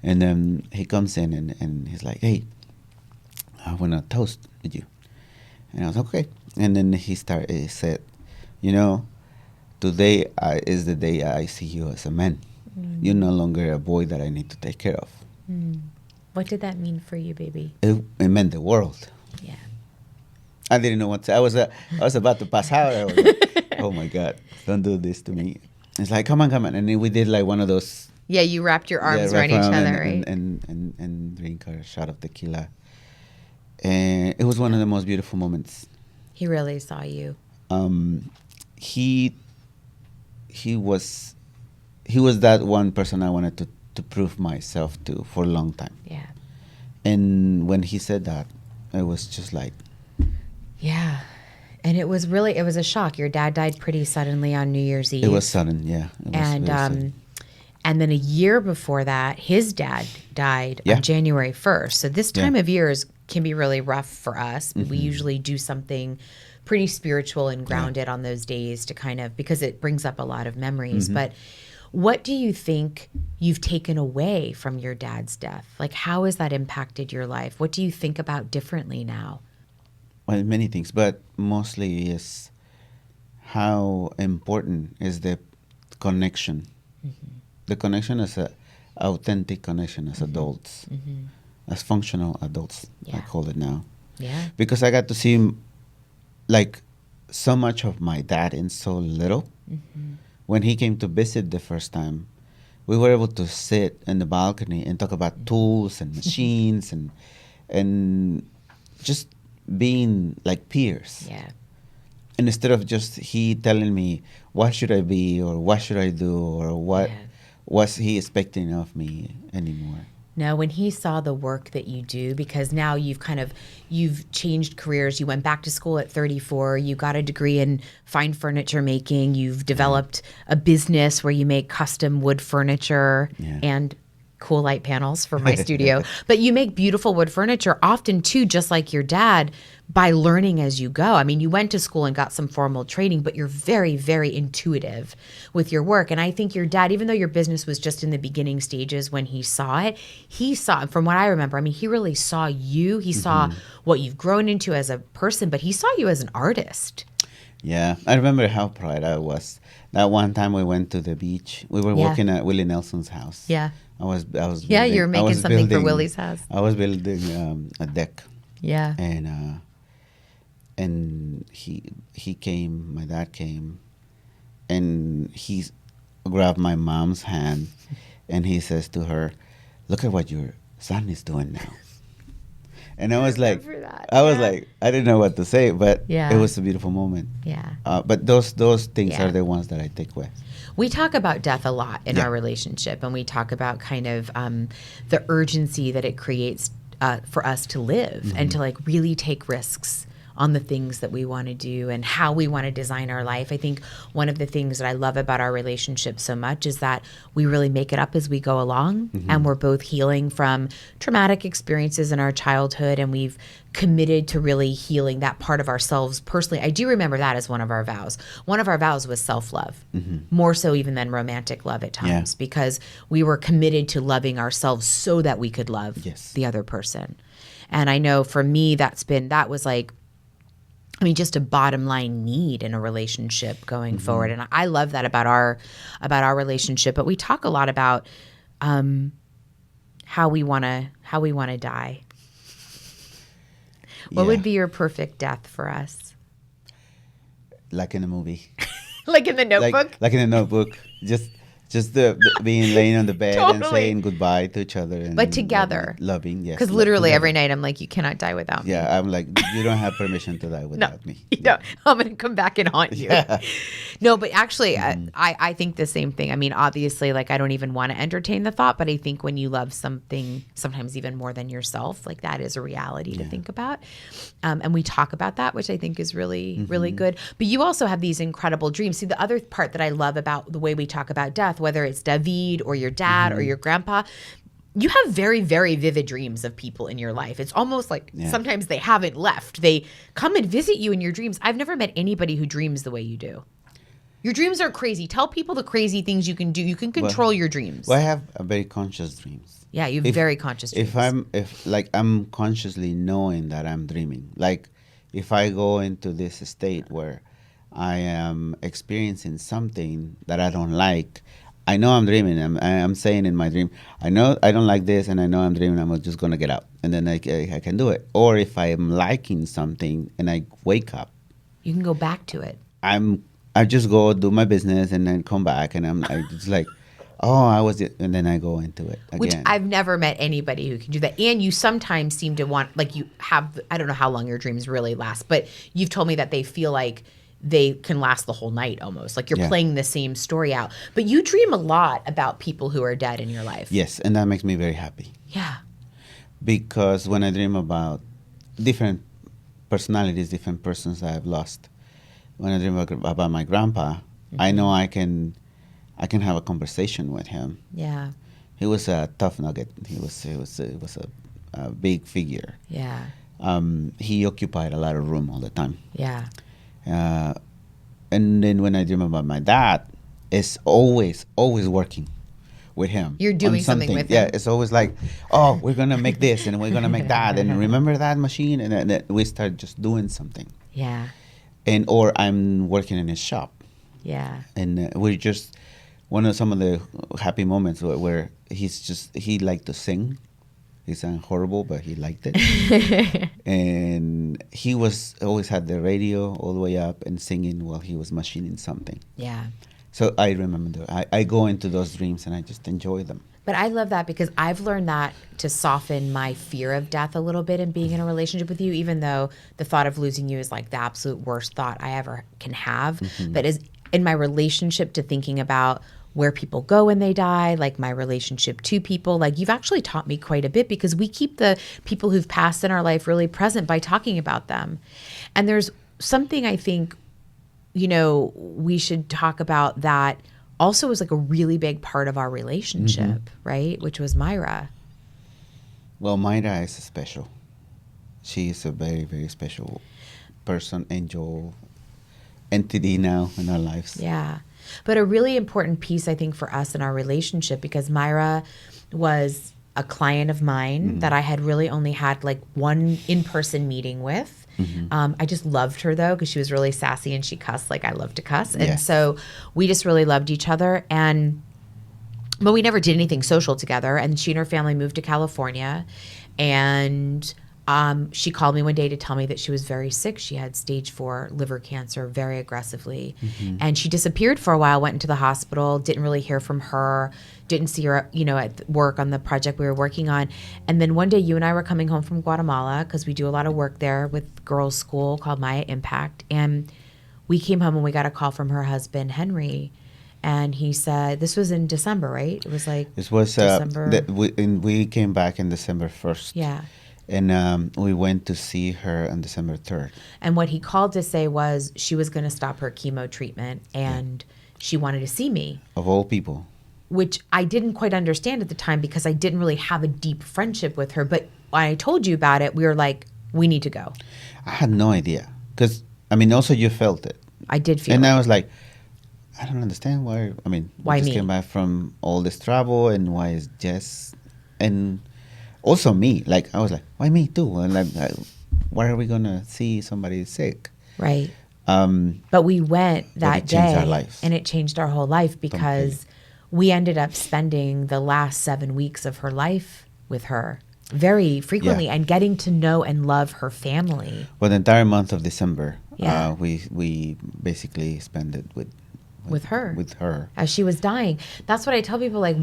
then he comes in and he's like, "Hey, I want to toast with you." And I was okay. And then he said, "You know, today is the day I see you as a man. You're no longer a boy that I need to take care of." What did that mean for you, baby? It meant the world. Yeah. I didn't know what to, I was about to pass out. I was like, "Oh my God, don't do this to me." It's like, come on. And then we did like one of those. Yeah, you wrapped your arms around each wrap around other, right? and drink a shot of tequila. And it was one of the most beautiful moments. He really saw you. He was that one person I wanted to prove myself to for a long time. Yeah. And when he said that, it was just like, Yeah. And it was a shock. Your dad died pretty suddenly on New Year's Eve. it was sudden, yeah. It was And very sudden. and then a year before that, his dad died Yeah. on January 1st. So this time Yeah. of year can be really rough for us. We usually do something pretty spiritual and grounded on those days to kind of, because it brings up a lot of memories. But what do you think you've taken away from your dad's death? Like, how has that impacted your life? What do you think about differently now? Well, many things, but mostly is how important is the connection. The connection is a authentic connection as adults, as functional adults, I Yeah. call it now. Yeah. Because I got to see like so much of my dad in so little. When he came to visit the first time, we were able to sit in the balcony and talk about tools and machines and just being like peers. Yeah. And instead of just he telling me what should I be or what should I do or what Yeah. was he expecting of me anymore. No, when he saw the work that you do, because now you've changed careers. You went back to school at 34. You got a degree in fine furniture making. You've developed a business where you make custom wood furniture Yeah. and cool light panels for my studio. But you make beautiful wood furniture often too, just like your dad, by learning as you go. I mean, you went to school and got some formal training, but you're very, very intuitive with your work. And I think your dad, even though your business was just in the beginning stages when he saw, from what I remember, I mean, he really saw you. He saw what you've grown into as a person, but he saw you as an artist. Yeah, I remember how proud I was. That one time we went to the beach. We were Yeah. working at Willie Nelson's house. Yeah. I was Yeah, you were I making was something for building- Willie's house. I was building a deck, Yeah. and he came. My dad came, and he grabbed my mom's hand, and he says to her, "Look at what your son is doing now." And I was like, remember that, I didn't know what to say, but Yeah. it was a beautiful moment. Yeah. But those things Yeah. are the ones that I take away. We talk about death a lot in Yeah. our relationship, and we talk about kind of the urgency that it creates for us to live and to like really take risks on the things that we want to do and how we want to design our life. I think one of the things that I love about our relationship so much is that we really make it up as we go along, and we're both healing from traumatic experiences in our childhood, and we've committed to really healing that part of ourselves personally. I do remember that as one of our vows. One of our vows was self-love, more so even than romantic love at times, because we were committed to loving ourselves so that we could love the other person. And I know for me, that was like, I mean, just a bottom line need in a relationship going forward. And I love that about our relationship. But we talk a lot about how we want to die. What would be your perfect death for us? Like in a movie. Like in the Notebook? Like in a Notebook. Just the being laying on the bed and saying goodbye to each other. And but together. Loving, yes. Because literally every night I'm like, you cannot die without me. Yeah, I'm like, you don't have permission to die without me. No, I'm going to come back and haunt you. Yeah. No, but actually, I think the same thing. I mean, obviously, like, I don't even want to entertain the thought, but I think when you love something, sometimes even more than yourself, like that is a reality to think about. And we talk about that, which I think is really, really good. But you also have these incredible dreams. See, the other part that I love about the way we talk about death, whether it's David or your dad or your grandpa, you have very, very vivid dreams of people in your life. It's almost like sometimes they haven't left. They come and visit you in your dreams. I've never met anybody who dreams the way you do. Your dreams are crazy. Tell people the crazy things you can do. You can control your dreams. Well, I have a very conscious dreams. Yeah, you have very conscious dreams. If I'm consciously knowing that I'm dreaming, like if I go into this state where I am experiencing something that I don't like, I know I'm dreaming. I'm saying in my dream, I know I don't like this, and I know I'm dreaming. I'm just gonna get up, and then I can do it. Or if I am liking something and I wake up, you can go back to it. I just go do my business and then come back, and I'm just like, oh, and then I go into it again. Which I've never met anybody who can do that. And you sometimes seem to want, like you have, I don't know how long your dreams really last, but you've told me that they feel like they can last the whole night almost. Like you're playing the same story out. But you dream a lot about people who are dead in your life. Yes, and that makes me very happy. Yeah. Because when I dream about different personalities, different persons I've lost, when I dream about my grandpa, I know I can have a conversation with him. Yeah. He was a tough nugget. He was a big figure. Yeah. He occupied a lot of room all the time. Yeah. And then when I dream about my dad, it's always working with him. You're doing something with him. Yeah, it's always like, oh, we're going to make this and we're going to make that. And remember that machine? And then we start just doing something. Yeah. Or I'm working in his shop. Yeah. And we're just, some of the happy moments where he liked to sing. He sang horrible, but he liked it. And he always had the radio all the way up and singing while he was machining something. Yeah. So I remember, I go into those dreams and I just enjoy them. But I love that because I've learned that to soften my fear of death a little bit and being in a relationship with you, even though the thought of losing you is like the absolute worst thought I ever can have. But as in my relationship to thinking about where people go when they die, like my relationship to people, like you've actually taught me quite a bit because we keep the people who've passed in our life really present by talking about them. And there's something I think, we should talk about that also was like a really big part of our relationship, right? Which was Myra. Well, Myra is special. She is a very, very special person, angel, entity now in our lives. Yeah. But a really important piece, I think, for us in our relationship, because Myra was a client of mine that I had really only had like one in-person meeting with. I just loved her, though, because she was really sassy and she cussed like I love to cuss. And so we just really loved each other. But we never did anything social together. And she and her family moved to California. And she called me one day to tell me that she was very sick. She had stage 4 liver cancer very aggressively. And she disappeared for a while, went into the hospital, didn't really hear from her, didn't see her, at work on the project we were working on. And then one day you and I were coming home from Guatemala because we do a lot of work there with girls' school called Maya Impact. And we came home and we got a call from her husband, Henry. And he said, this was in December, right? It was like This was December. we came back in December 1st. Yeah. And we went to see her on December 3rd. And what he called to say was she was going to stop her chemo treatment and she wanted to see me. Of all people. Which I didn't quite understand at the time because I didn't really have a deep friendship with her. But when I told you about it, we were like, we need to go. I had no idea. Because, I mean, also you felt it. I did feel and it. I was like, I don't understand why. I mean, Why we just me? came back from all this travel, and why is Jess? And also me. Like, I was like, why me too? And like, why are we going to see somebody sick? Right. But we went that it changed day our lives. and it changed our whole life because we ended up spending the last 7 weeks of her life with her very frequently and getting to know and love her family. Well, the entire month of December, Yeah. we basically spent it With her. With her. As she was dying. That's what I tell people, like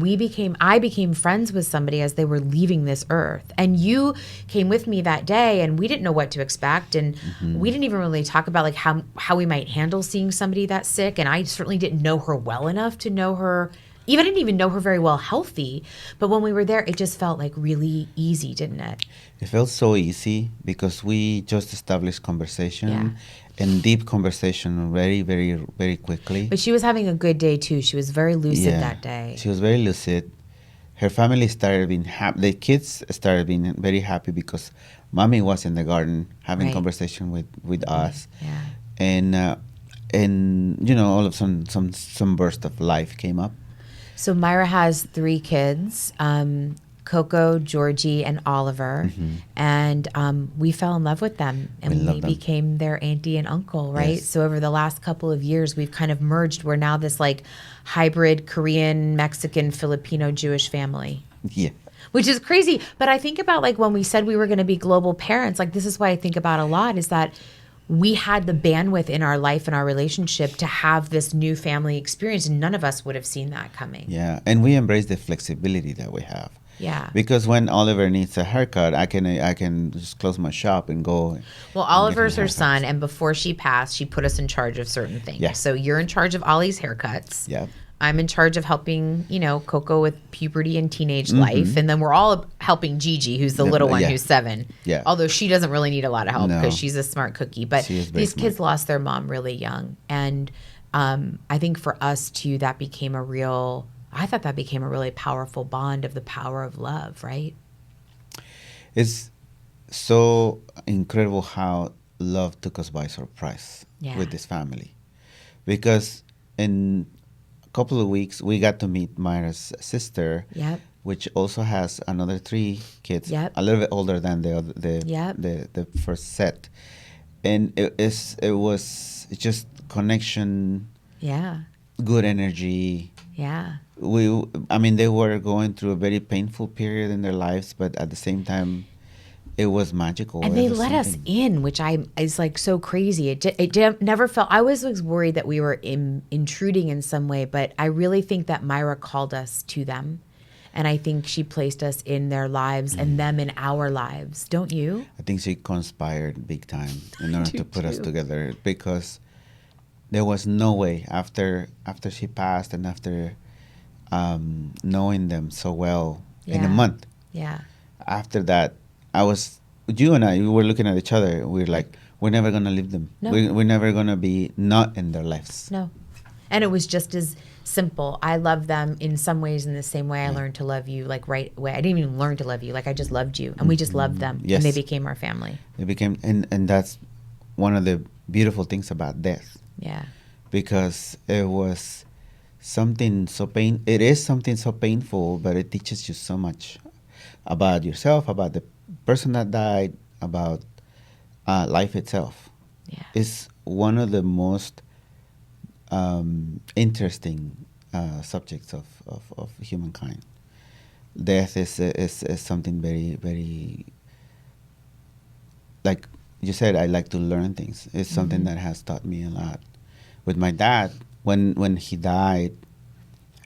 I became friends with somebody as they were leaving this earth. And you came with me that day and we didn't know what to expect. And we didn't even really talk about like how we might handle seeing somebody that sick. And I certainly didn't know her well enough to know her. I didn't even know her very well healthy. But when we were there, it just felt like really easy, didn't it? It felt so easy because we just established conversation. Yeah. And deep conversation very, very, very quickly. But she was having a good day too. She was very lucid that day. She was very lucid. Her family started being happy. The kids started being very happy because mommy was in the garden having conversation with us. Yeah. And you know, all of some burst of life came up. So Myra has 3 kids. Coco, Georgie, and Oliver. And we fell in love with them. And we became their auntie and uncle, right? Yes. So over the last couple of years, we've kind of merged. We're now this like hybrid Korean, Mexican, Filipino, Jewish family. Yeah. Which is crazy. But I think about like when we said we were going to be global parents, like this is what I think about a lot is that we had the bandwidth in our life and our relationship to have this new family experience. And none of us would have seen that coming. Yeah. And we embrace the flexibility that we have. Yeah. Because when Oliver needs a haircut, I can just close my shop and go. Well, Oliver's her son, and before she passed, she put us in charge of certain things. Yeah. So you're in charge of Ollie's haircuts. Yeah. I'm in charge of helping, Coco with puberty and teenage life. And then we're all helping Gigi, who's the little one who's 7. Yeah. Although she doesn't really need a lot of help because No. she's a smart cookie. But She is very these kids lost their mom really young. And I think for us, too, I thought that became a really powerful bond of the power of love, right? It's so incredible how love took us by surprise with this family. Because in a couple of weeks, we got to meet Myra's sister, which also has another 3 kids, a little bit older than the first set. And it was just connection, good energy. Yeah. They were going through a very painful period in their lives, but at the same time, it was magical. And they let us in, which is like so crazy. It never felt. I was worried that we were intruding in some way, but I really think that Myra called us to them, and I think she placed us in their lives and them in our lives. Don't you? I think she conspired big time in order to put us together because there was no way after she passed and after knowing them so well in a month. Yeah. After that, you and I, we were looking at each other. We were like, we're never going to leave them. No. We're never going to be not in their lives. No. And it was just as simple. I love them in some ways in the same way I learned to love you, like right away. I didn't even learn to love you. Like I just loved you. And we just loved them. Yes. And they became our family. They became, and that's one of the beautiful things about death. Yeah. Because it was something it is something so painful, but it teaches you so much about yourself, about the person that died, about life itself. Yeah. It's one of the most interesting subjects of humankind. Death is something very, very, like you said, I like to learn things. It's something that has taught me a lot. With my dad, when he died,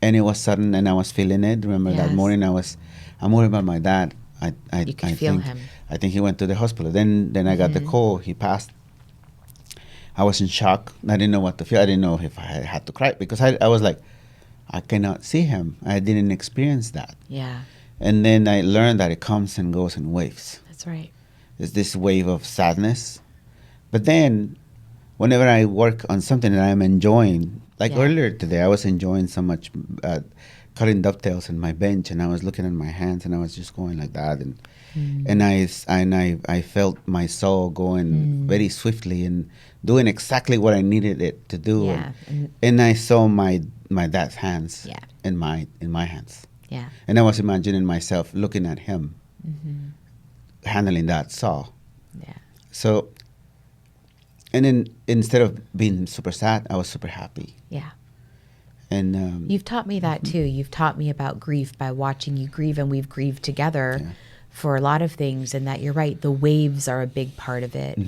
and it was sudden, and I was feeling it. Remember that morning, I'm worried about my dad. You could feel him. I think he went to the hospital. Then I got the call. He passed. I was in shock. I didn't know what to feel. I didn't know if I had to cry because I was like, I cannot see him. I didn't experience that. Yeah. And then I learned that it comes and goes in waves. That's right. It's this wave of sadness. But then whenever I work on something that I'm enjoying, like earlier today, I was enjoying so much cutting dovetails in my bench, and I was looking at my hands, and I was just going like that, and I felt my soul going very swiftly and doing exactly what I needed it to do. Yeah. And I saw my dad's hands in my hands. Yeah. And I was imagining myself looking at him handling that saw. Yeah. So, and then instead of being super sad, I was super happy. Yeah. And you've taught me that too. You've taught me about grief by watching you grieve, and we've grieved together for a lot of things. And that you're right, the waves are a big part of it.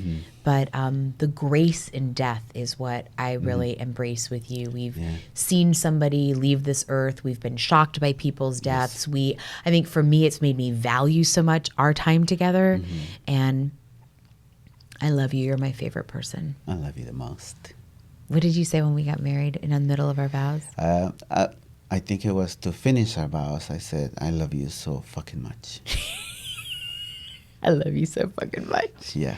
But the grace in death is what I really embrace with you. We've seen somebody leave this earth. We've been shocked by people's deaths. I think for me, it's made me value so much our time together. And I love you. You're my favorite person. I love you the most. What did you say when we got married in the middle of our vows? I think it was to finish our vows. I said, I love you so fucking much. I love you so fucking much. Yeah.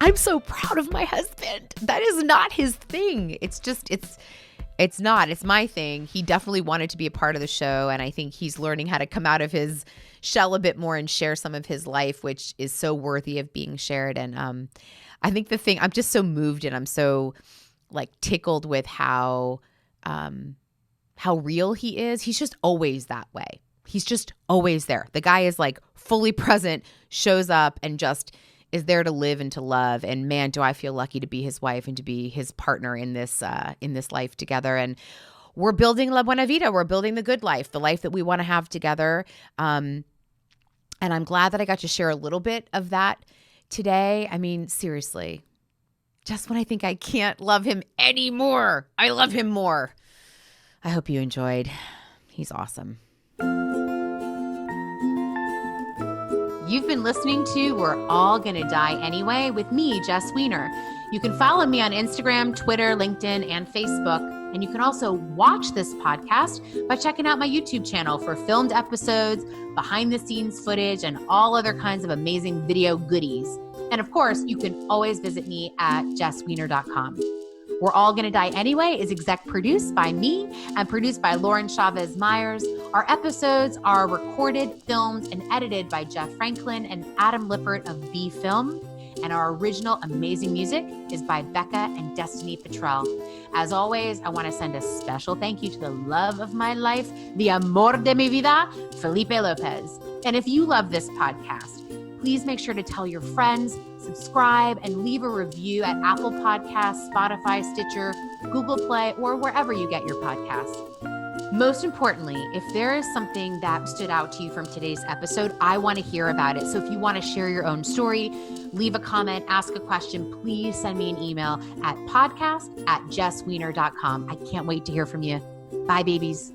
I'm so proud of my husband. That is not his thing. It's not. It's my thing. He definitely wanted to be a part of the show, and I think he's learning how to come out of his shell a bit more and share some of his life, which is so worthy of being shared. And I think I'm just so moved, and I'm so like tickled with how real he is. He's just always that way. He's just always there. The guy is like fully present, shows up, and just is there to live and to love. And man, do I feel lucky to be his wife and to be his partner in this life together. And we're building La Buena Vida. We're building the good life, the life that we want to have together. And I'm glad that I got to share a little bit of that today. I mean, seriously, just when I think I can't love him anymore, I love him more. I hope you enjoyed. He's awesome. You've been listening to We're All Gonna Die Anyway with me, Jess Wiener. You can follow me on Instagram, Twitter, LinkedIn, and Facebook. And you can also watch this podcast by checking out my YouTube channel for filmed episodes, behind the scenes footage, and all other kinds of amazing video goodies. And of course, you can always visit me at jesswiener.com. We're All Gonna Die Anyway is exec produced by me and produced by Lauren Chavez Myers. Our episodes are recorded, filmed, and edited by Jeff Franklin and Adam Lippert of B Film. And our original amazing music is by Becca and Destiny Petrell. As always, I want to send a special thank you to the love of my life, the amor de mi vida, Felipe Lopez. And if you love this podcast, please make sure to tell your friends, subscribe, and leave a review at Apple Podcasts, Spotify, Stitcher, Google Play, or wherever you get your podcasts. Most importantly, if there is something that stood out to you from today's episode, I want to hear about it. So if you want to share your own story, leave a comment, ask a question, please send me an email at podcast@jesswiener.com. I can't wait to hear from you. Bye, babies.